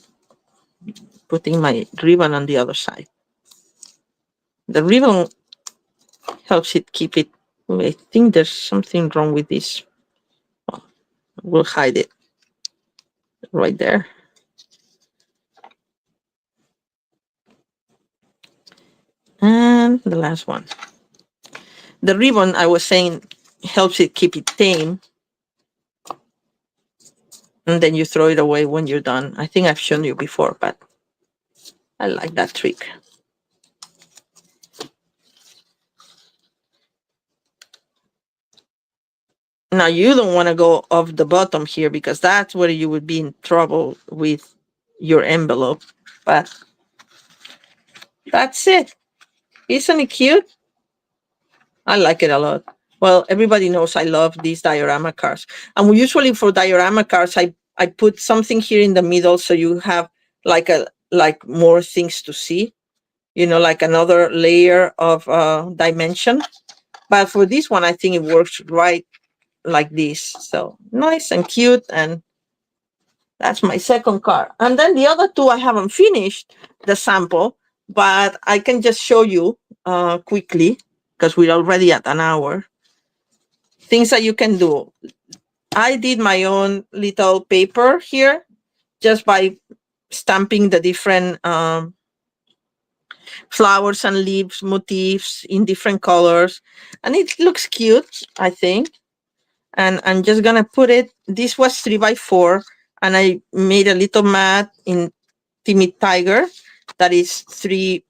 putting my ribbon on the other side. The ribbon helps it keep it. I think there's something wrong with this. We'll hide it right there. And the last one. The ribbon, I was saying, helps it keep it tame. And then you throw it away when you're done. I think I've shown you before, but I like that trick. Now, you don't want to go off the bottom here, because that's where you would be in trouble with your envelope. But that's it. Isn't it cute? I like it a lot. Well, everybody knows I love these diorama cards. And usually for diorama cards, I put something here in the middle so you have like more things to see, like another layer of dimension. But for this one, I think it works right like this. So nice and cute. And that's my second card. And then the other 2, I haven't finished the sample, but I can just show you quickly, because we're already at an hour. Things that you can do. I did my own little paper here just by stamping the different flowers and leaves motifs in different colors. And it looks cute, I think. And I'm just going to put it. This was 3x4. And I made a little mat in Timid Tiger that is 3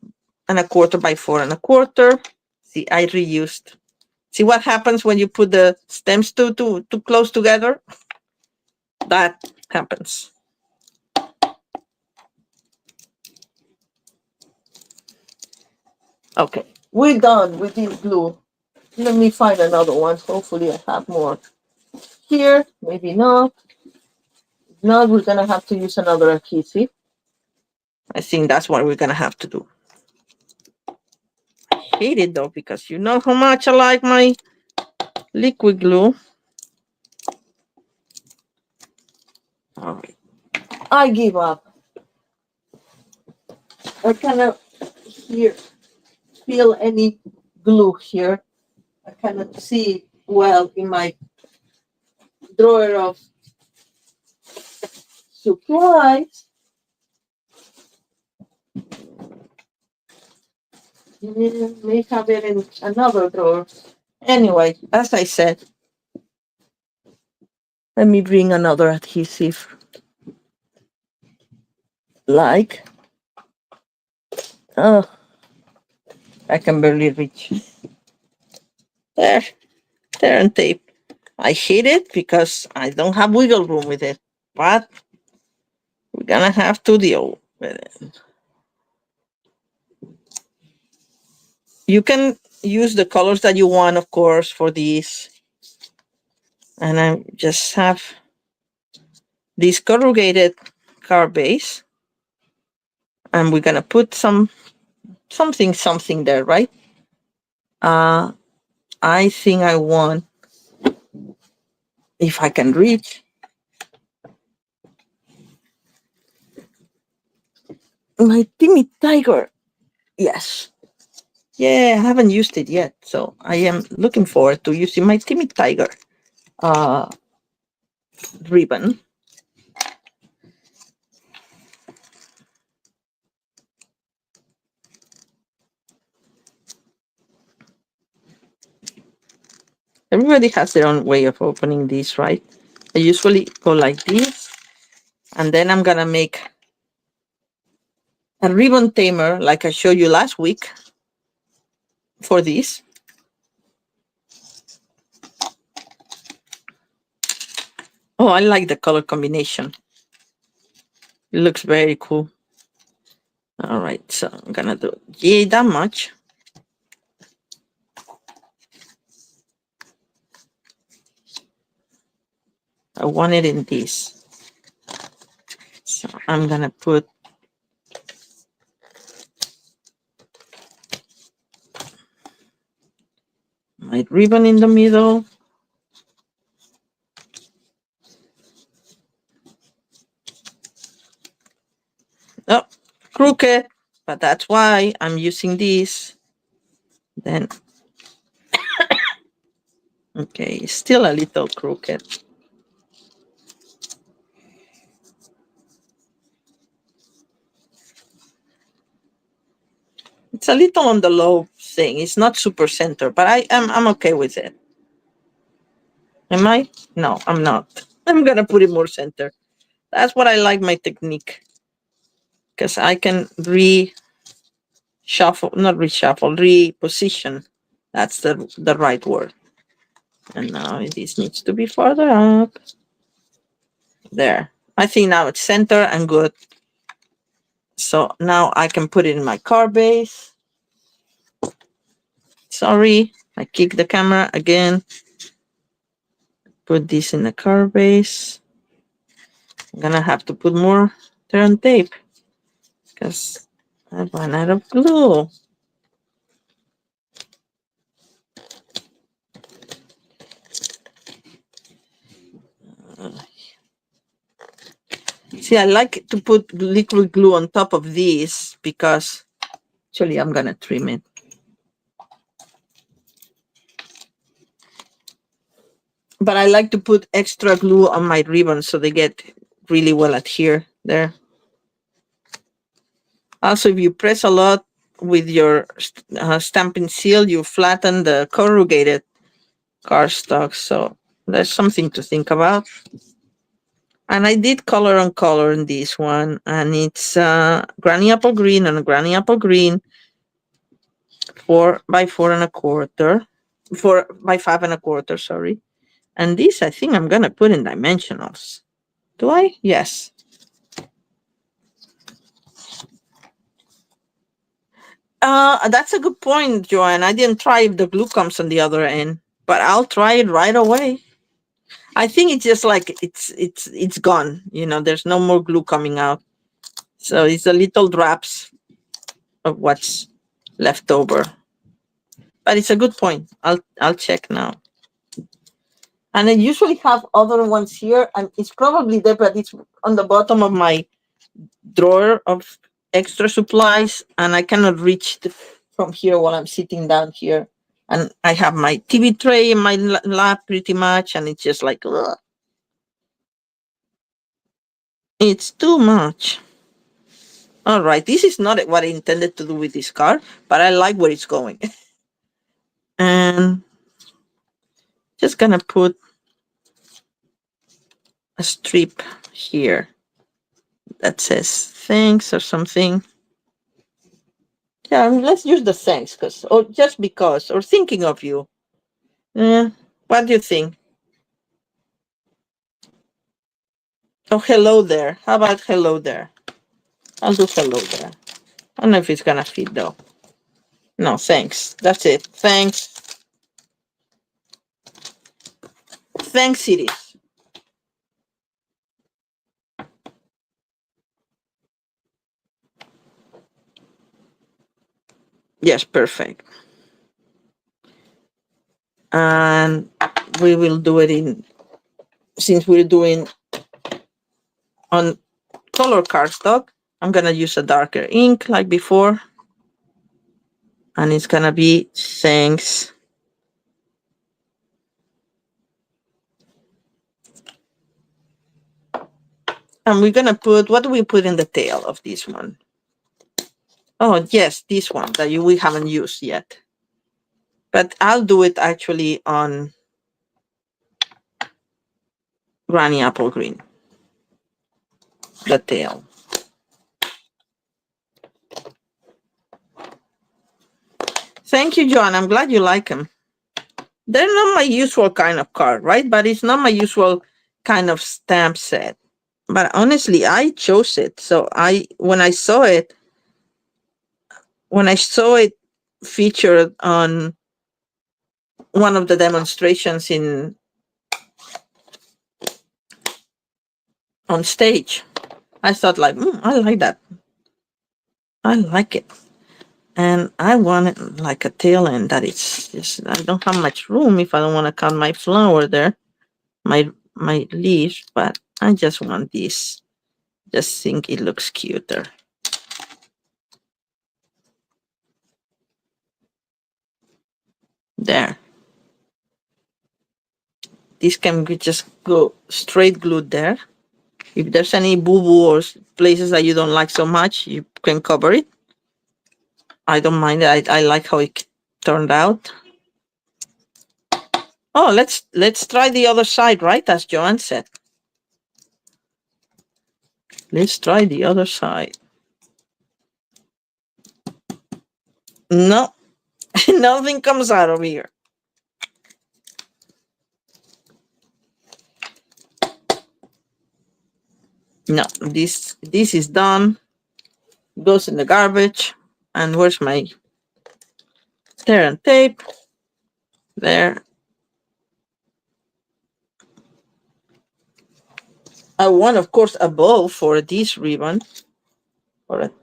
1/4 by 4 1/4. See, I reused. See what happens when you put the stems too close together? That happens. Okay, we're done with this glue. Let me find another one. Hopefully I have more here. Maybe not. If not, we're going to have to use another adhesive. I think that's what we're going to have to do. I hate it though, because you know how much I like my liquid glue. All right. I give up. I cannot here feel any glue here. I cannot see well in my drawer of supplies. May have it in another drawer. Anyway, as I said, let me bring another adhesive. Like, oh, I can barely reach. There, there and tape. I hate it because I don't have wiggle room with it, but we're gonna have to deal with it. You can use the colors that you want, of course, for these. And I just have this corrugated card base. And we're gonna put something there, right? I think I want, if I can reach, my Timmy Tiger. Yes. Yeah, I haven't used it yet, so I am looking forward to using my Timmy Tiger ribbon. Everybody has their own way of opening these, right? I usually go like this, and then I'm gonna make a ribbon tamer like I showed you last week for this. Oh, I like the color combination. It looks very cool. All right, so I'm gonna do that much. I want it in this. So I'm gonna put my ribbon in the middle. Oh, crooked, but that's why I'm using this. Then, okay, still a little crooked. It's a little on the low thing. It's not super center, but I'm okay with it. Am I? No, I'm not. I'm gonna put it more center. That's what I like my technique. Because I can reposition. That's the right word. And now this needs to be further up. There. I think now it's center and good. So now I can put it in my card base. Sorry, I kicked the camera again. Put this in the card base. I'm gonna have to put more turn tape because I ran out of glue. See, I like to put liquid glue on top of this because actually I'm gonna trim it. But I like to put extra glue on my ribbons so they get really well adhered there. Also, if you press a lot with your stamping seal, you flatten the corrugated cardstock. So there's something to think about. And I did color on color in this one, and it's granny apple green and granny apple green, 4 by 4.25, 4 by 5.25. Sorry. And this, I think I'm gonna put in dimensionals. Do I? Yes. That's a good point, Joanne. I didn't try if the glue comes on the other end, but I'll try it right away. I think it's just like it's gone. You know, there's no more glue coming out. So it's a little drops of what's left over. But it's a good point. I'll check now. And I usually have other ones here, and it's probably there, but it's on the bottom of my drawer of extra supplies, and I cannot reach from here while I'm sitting down here. And I have my TV tray in my lap pretty much, and it's just like, ugh. It's too much. All right, this is not what I intended to do with this card, but I like where it's going. And just gonna put a strip here that says thanks or something. Yeah, I mean, let's use the thanks, or just because, or thinking of you. What do you think? Oh, hello there. How about hello there? I'll do hello there. I don't know if it's gonna fit though. No, thanks. That's it. Thanks. Thanks it is. Yes, perfect. And we will do it since we're doing on color cardstock, I'm gonna use a darker ink like before. And it's gonna be thanks. And we're gonna put, what do we put in the tail of this one? Oh, yes, this one that we haven't used yet. But I'll do it actually on Granny Apple Green, the tail. Thank you, John. I'm glad you like them. They're not my usual kind of card, right? But it's not my usual kind of stamp set. But honestly, I chose it. So when I saw it featured on one of the demonstrations on stage, I thought like, I like that. I like it. And I want it like a tail end that it's just, I don't have much room if I don't want to cut my flower there, my leaves, but I just want this. Just think it looks cuter. There. This can just go straight glued there. If there's any boo-boo or places that you don't like so much, you can cover it. I don't mind it. I like how it turned out. Oh, let's try the other side, right? As Joanne said. Let's try the other side. No, nothing comes out of here. No, this is done. Goes in the garbage. And where's my tear and tape? There. I want, of course, a bow for this ribbon. For it.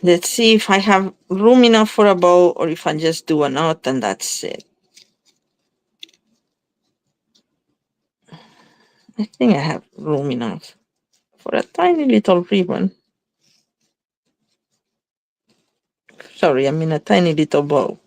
Let's see if I have room enough for a bow or if I just do a knot and that's it. I think I have room enough for a tiny little ribbon. Sorry, I mean a tiny little bow.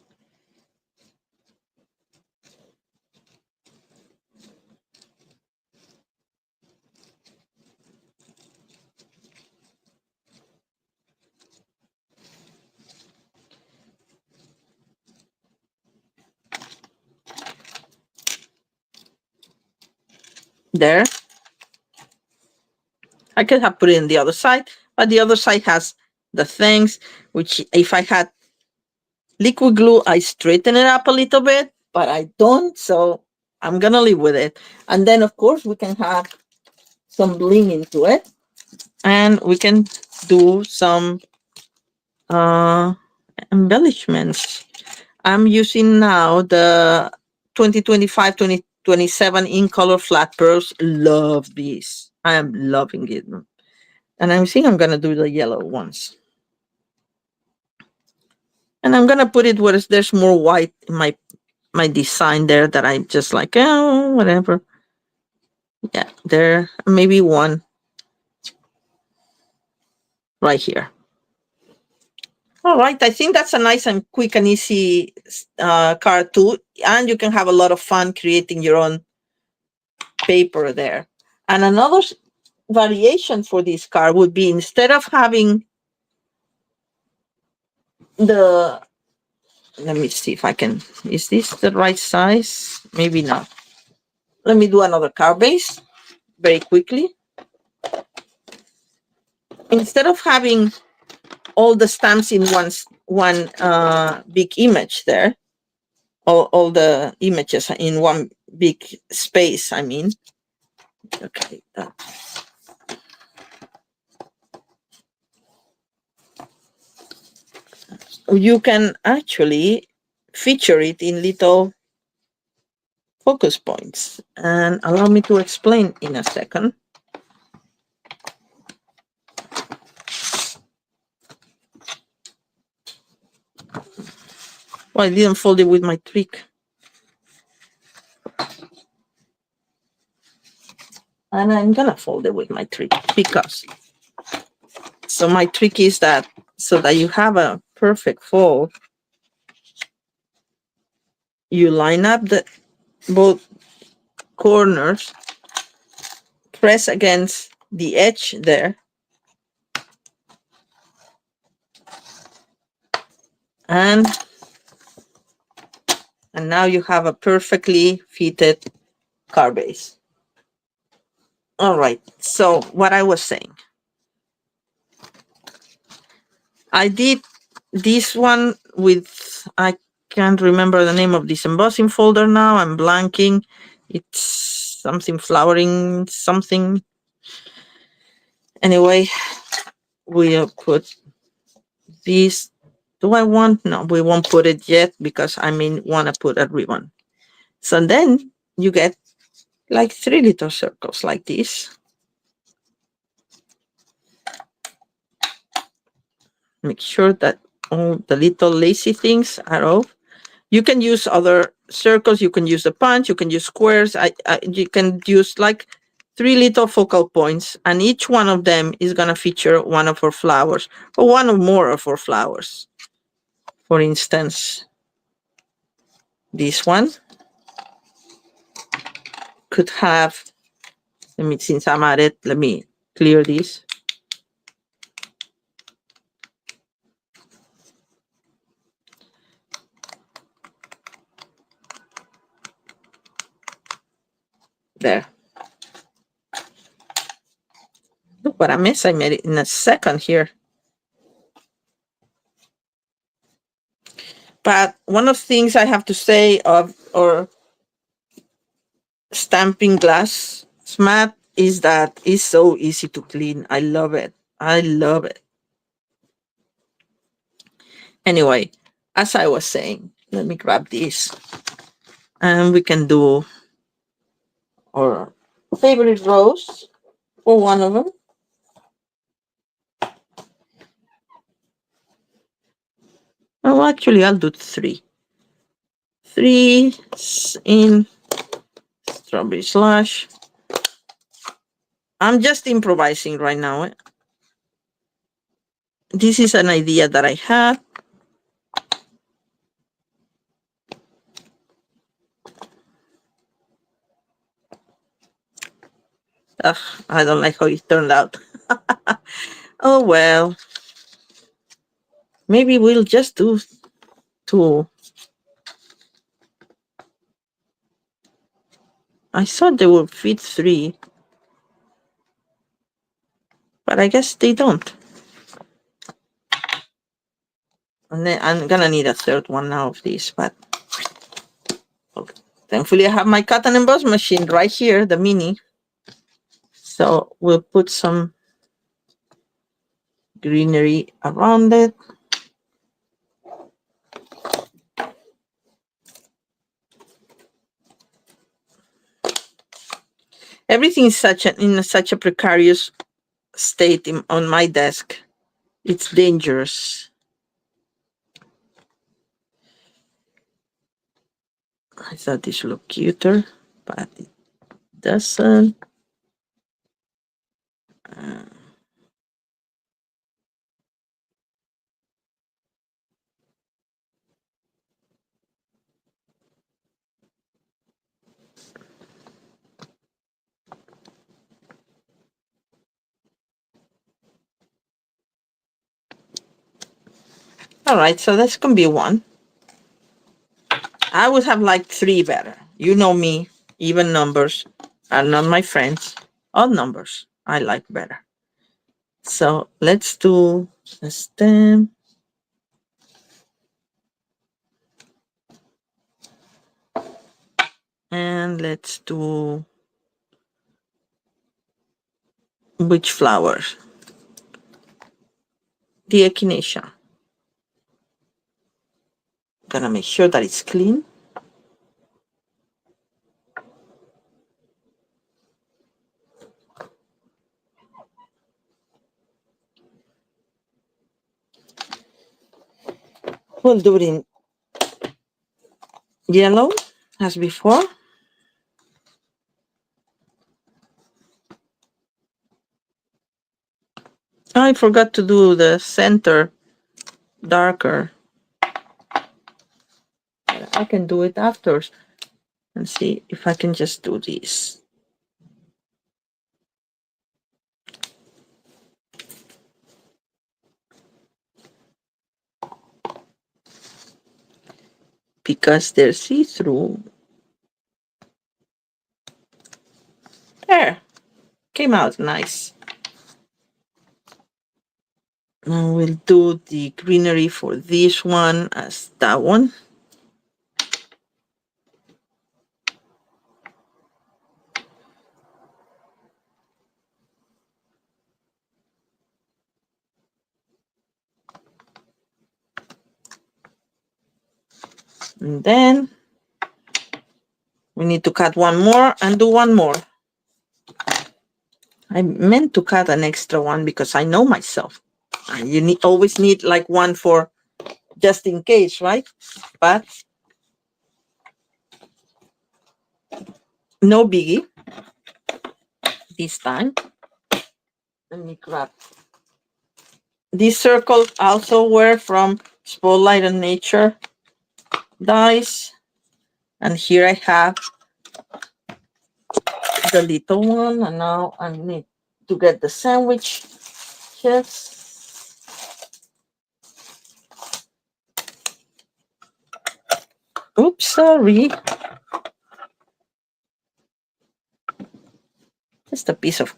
There. I could have put it in the other side, but the other side has the things, which if I had liquid glue, I straighten it up a little bit, but I don't, so I'm gonna live with it. And then of course we can have some bling into it, and we can do some embellishments. I'm using now the 2025 27 in color flat pearls. Love these. I am loving it. And I think I'm gonna do the yellow ones. And I'm gonna put it where there's more white in my design there that I just like, oh, whatever. Yeah, there, maybe one right here. All right, I think that's a nice and quick and easy card too. And you can have a lot of fun creating your own paper there. And another variation for this card would be, instead of having the, let me see if I can, is this the right size? Maybe not. Let me do another card base very quickly. Instead of having all the stamps in one big image there, all the images in one big space, I mean. Okay. You can actually feature it in little focus points. And allow me to explain in a second. Well, I didn't fold it with my trick. And I'm gonna fold it with my trick because, so my trick is that, so that you have a perfect fold, you line up the both corners, press against the edge there, and now you have a perfectly fitted card base. All right, so what I was saying, I did this one with, I can't remember the name of this embossing folder now, I'm blanking. It's something flowering something. Anyway, we'll put this. Do I want? No, we won't put it yet because I mean want to put a ribbon. So then you get like 3 little circles like this. Make sure that all the little lacy things are off. You can use other circles. You can use the punch. You can use squares. You can use like 3 little focal points, and each one of them is going to feature one of our flowers or one or more of our flowers. For instance, this one could have, since I'm at it, let me clear this. There. Look what a mess I made it in a second here. But one of the things I have to say or stamping glass mat is that it's so easy to clean. I love it. I love it. Anyway, as I was saying, let me grab this. And we can do our favorite rose for one of them. Oh, actually, I'll do 3. 3 in Strawberry Slush. I'm just improvising right now. This is an idea that I had. Ugh, I don't like how it turned out. Oh, well. Maybe we'll just do 2. I thought they would fit 3. But I guess they don't. And then I'm gonna need a 3rd one now of these, but okay. Thankfully I have my cut and emboss machine right here, the mini. So we'll put some greenery around it. Everything is such a precarious state on my desk. It's dangerous. I thought this looked cuter, but it doesn't. Uh, all right, so this can be one. I would have liked three better. You know me, even numbers are not my friends. Odd numbers I like better. So let's do a stem. And let's do which flowers? The echinacea. Gonna make sure that it's clean. We'll do it in yellow as before. I forgot to do the center darker. I can do it after and see if I can just do this. Because they're see-through. There, came out nice. And we'll do the greenery for this one as that one. And then we need to cut one more and do one more. I meant to cut an extra one because I know myself. You always need like one for just in case, right? But no biggie this time. Let me grab. These circles also were from Spotlight on Nature dies. And here I have the little one. And now I need to get the sandwich. Yes. Oops, sorry. Just a piece of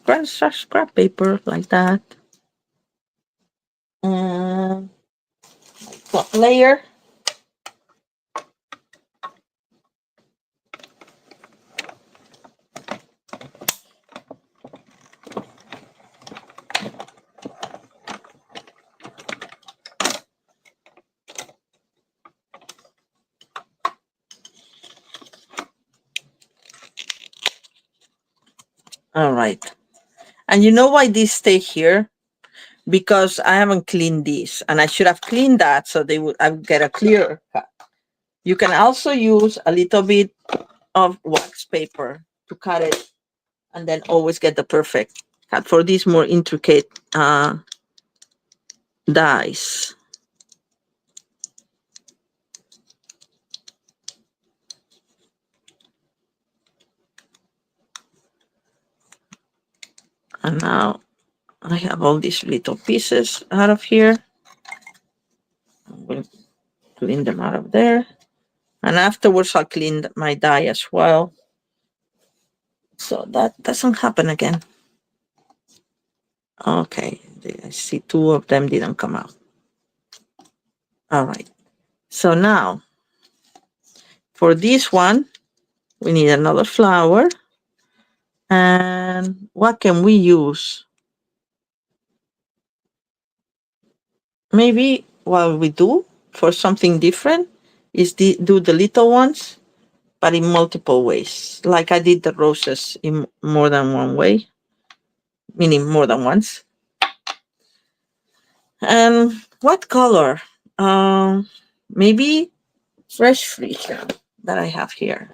scrap paper like that. And top layer. All right. And you know why these stay here? Because I haven't cleaned these, and I should have cleaned that so I would get a clearer cut. You can also use a little bit of wax paper to cut it, and then always get the perfect cut for these more intricate dies. And now I have all these little pieces out of here. I'm going to clean them out of there. And afterwards, I'll clean my die as well. So that doesn't happen again. Okay, I see two of them didn't come out. All right. So now, for this one, we need another flower. And what can we use? Maybe what we do for something different is do the little ones but in multiple ways. Like I did the roses in more than one way, meaning more than once. And what color? Maybe fresh freesia that I have here.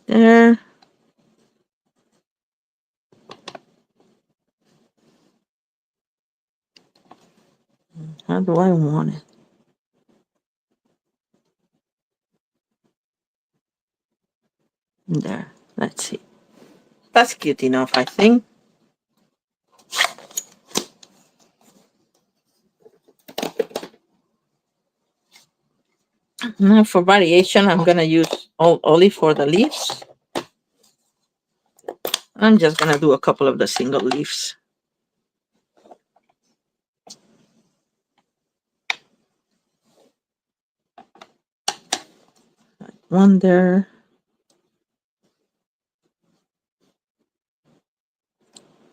There. How do I want it? There. Let's see. That's cute enough, I think. Now for variation, I'm gonna use olive for the leaves. I'm just gonna do a couple of the single leaves. One there.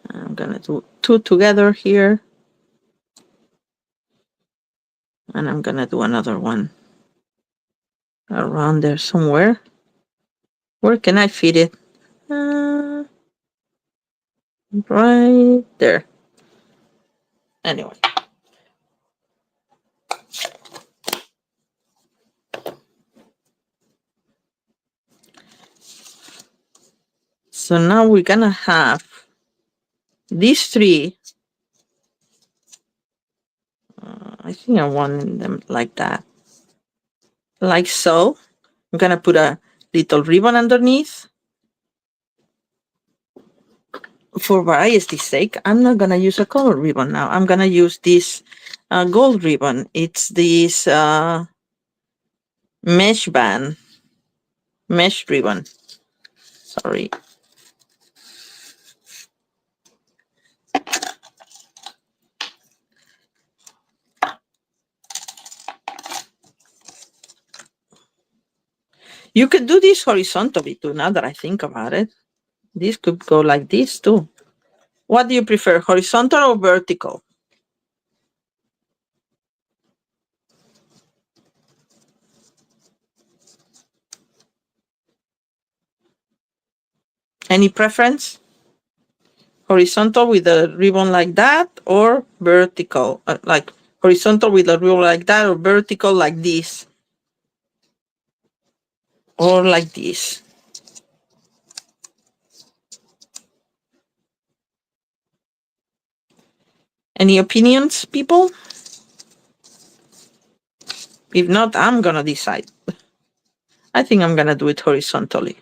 I'm gonna do two together here. And I'm gonna do another one around there somewhere. Where can I fit it? Right there. Anyway. So now we're gonna have these three. I think I want them like that. Like so. I'm gonna put a little ribbon underneath. For variety's sake, I'm not gonna use a color ribbon now. I'm gonna use this gold ribbon. It's this mesh ribbon. Sorry. You could do this horizontally too, now that I think about it. This could go like this too. What do you prefer, horizontal or vertical? Any preference? Horizontal with a ribbon like that, or vertical? Like horizontal with a ribbon like that, or vertical like this? Or like this? Any opinions, people? If not, I'm gonna decide. I think I'm gonna do it horizontally.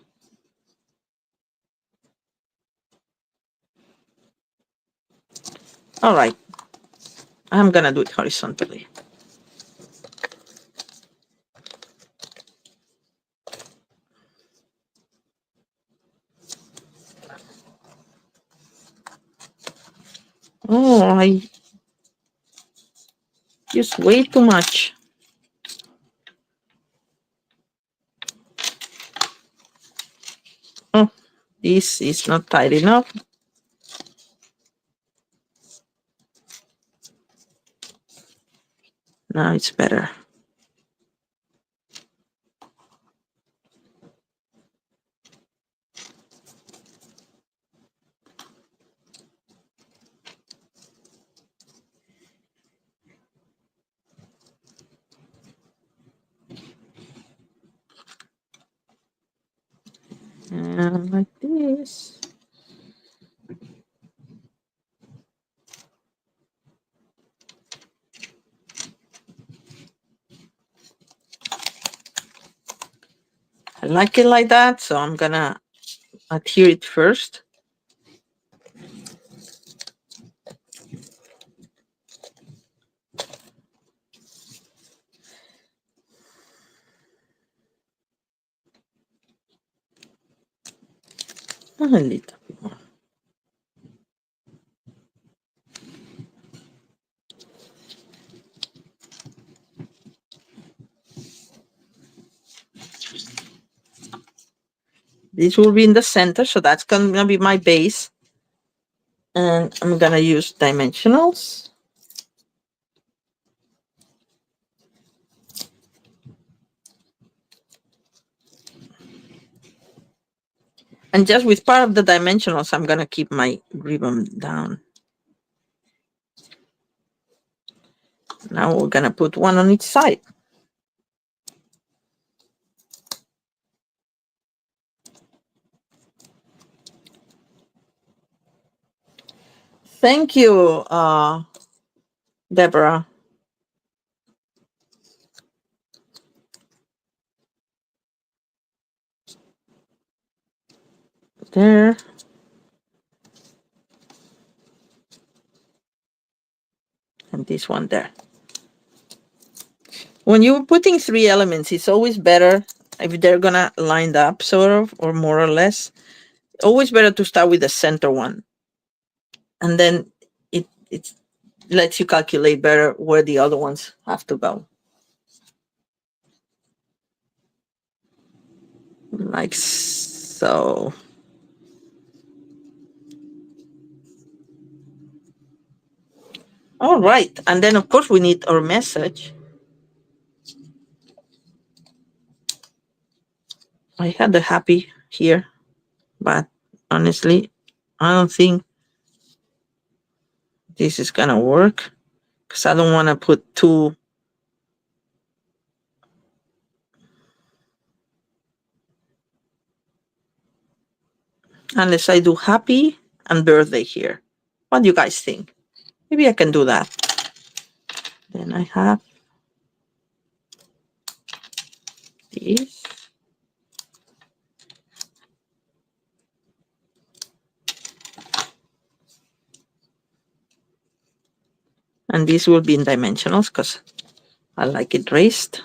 All right. I'm gonna do it horizontally. Oh, I use way too much. Oh, this is not tight enough. Now it's better. And like this. I like it like that, so I'm gonna adhere it first. A little bit more. This will be in the center, so that's gonna be my base. And I'm gonna use dimensionals. And just with part of the dimensionals, I'm gonna keep my ribbon down. Now we're gonna put one on each side. Thank you, Deborah. There. And this one there. When you're putting three elements, it's always better if they're gonna line up sort of, or more or less. Always better to start with the center one. And then it lets you calculate better where the other ones have to go. Like so. All right. And then, of course, we need our message. I had the happy here, but honestly, I don't think this is going to work because I don't want to put two. Unless I do happy and birthday here. What do you guys think? Maybe I can do that. Then I have this. And this will be in dimensionals because I like it raised.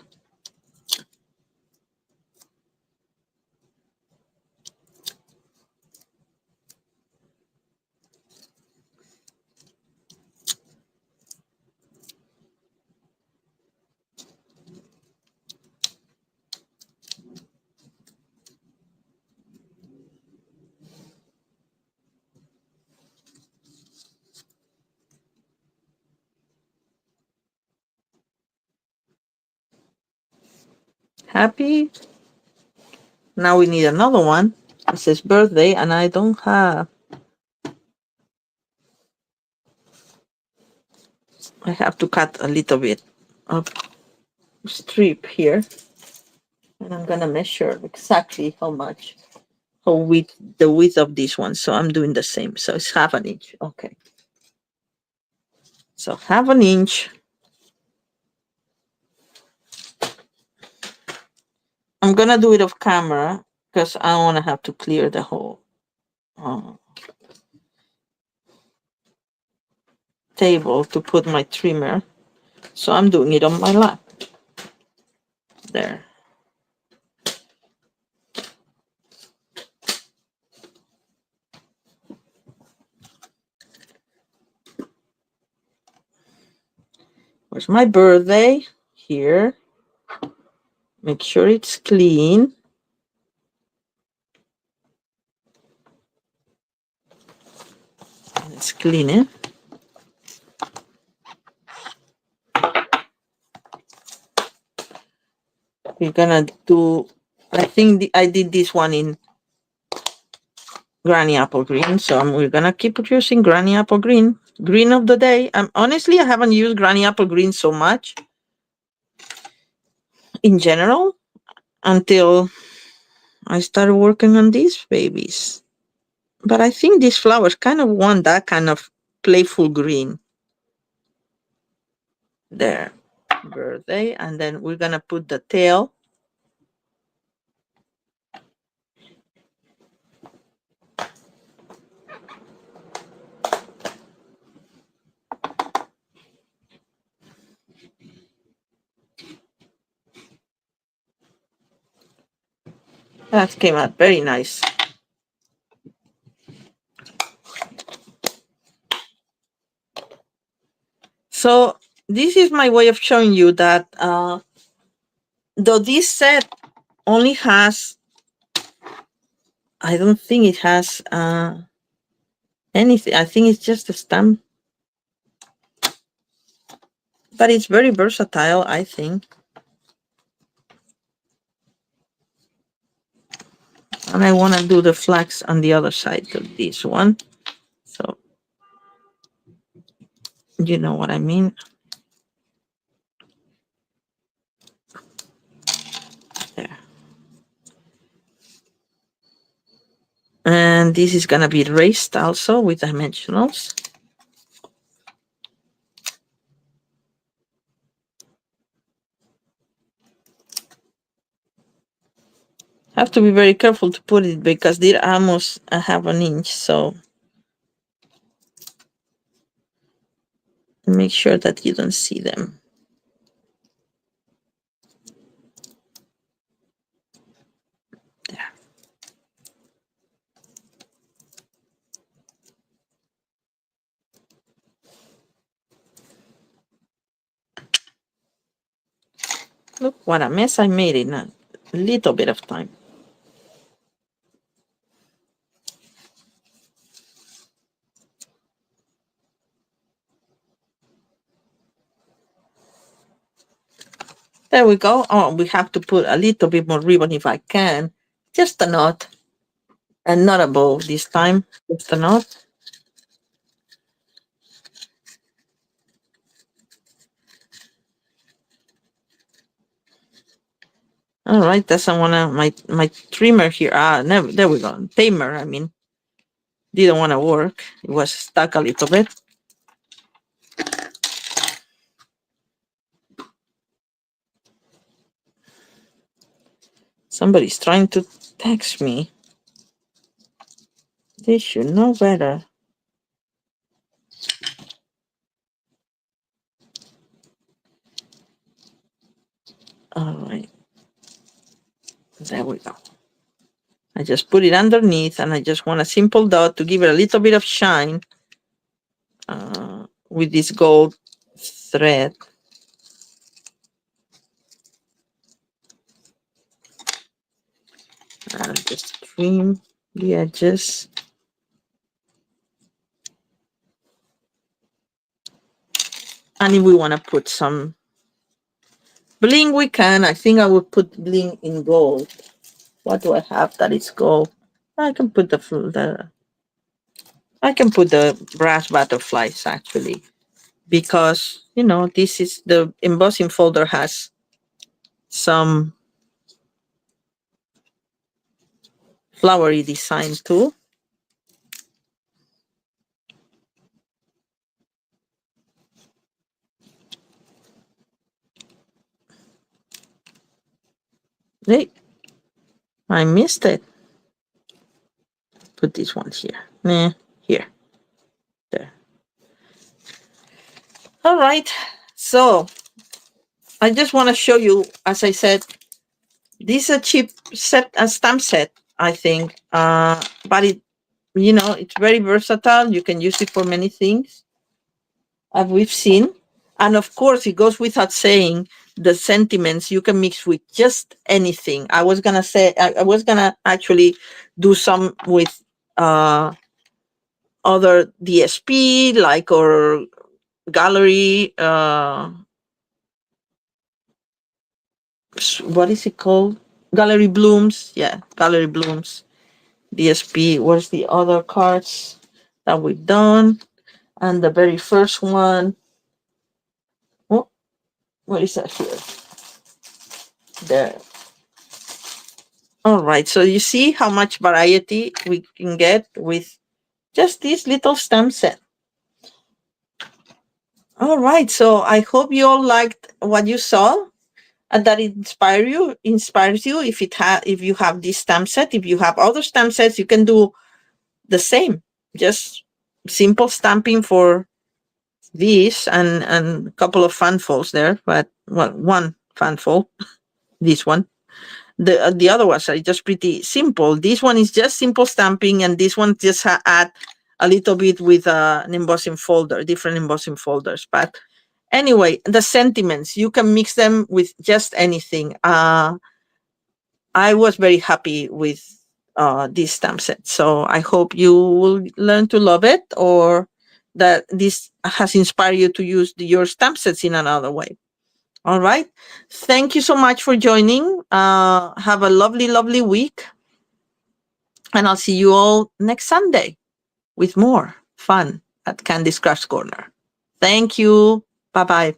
Happy. Now we need another one. It says birthday, and I don't have. I have to cut a little bit of strip here. And I'm gonna measure exactly how much, the width of this one. So I'm doing the same. So it's half an inch. Okay. So half an inch. I'm gonna do it off camera because I don't want to have to clear the whole table to put my trimmer. So I'm doing it on my lap. There. Where's my birthday? Here. Make sure it's clean. Let's clean it. We're gonna do, I think I did this one in Granny Apple Green, so we're gonna keep using Granny Apple Green. Green of the day. Honestly, I haven't used Granny Apple Green so much in general until I started working on these babies. But I think these flowers kind of want that kind of playful green. There. Birthday. And then we're gonna put the tail. That came out very nice. So this is my way of showing you that though this set only has I don't think it has anything. I think it's just a stamp, but it's very versatile, I think. And I want to do the flags on the other side of this one. So, you know what I mean? There. And this is going to be raised also with dimensionals. Have to be very careful to put it because they're almost a half an inch. So make sure that you don't see them. There. Look what a mess I made in a little bit of time. There we go. Oh, we have to put a little bit more ribbon if I can. Just a knot. And not a bow this time. Just a knot. All right, doesn't want to, my trimmer here. No, there we go. Tamer, I mean. Didn't want to work. It was stuck a little bit. Somebody's trying to text me. They should know better. All right. There we go. I just put it underneath and I just want a simple dot to give it a little bit of shine with this gold thread. I'll just trim the edges. And if we want to put some bling, we can. I think I would put bling in gold. What do I have that is gold? I can put the brass butterflies actually, because you know this is the embossing folder has some flowery design too. Hey, I missed it. Put this one here. Nah, here. There. All right. So I just want to show you, as I said, this is a cheap set, a stamp set, I think. But it, you know, it's very versatile. You can use it for many things, as we've seen. And of course, it goes without saying, the sentiments you can mix with just anything. I was gonna say, I was gonna actually do some with other DSP, like, or gallery, what is it called? Gallery Blooms. Yeah, Gallery Blooms. DSP. Where's the other cards that we've done? And the very first one. Oh, what is that here? There. All right. So you see how much variety we can get with just this little stamp set. All right. So I hope you all liked what you saw and that it inspires you. If you have this stamp set, if you have other stamp sets, you can do the same. Just simple stamping for these and a couple of fan folds there, but well, one fan fold, this one. The other ones are just pretty simple. This one is just simple stamping, and this one just add a little bit with an embossing folder, different embossing folders. But anyway, the sentiments, you can mix them with just anything. I was very happy with this stamp set. So I hope you will learn to love it, or that this has inspired you to use your stamp sets in another way. All right. Thank you so much for joining. Have a lovely, lovely week. And I'll see you all next Sunday with more fun at Candy's Craft Corner. Thank you. Bye bye.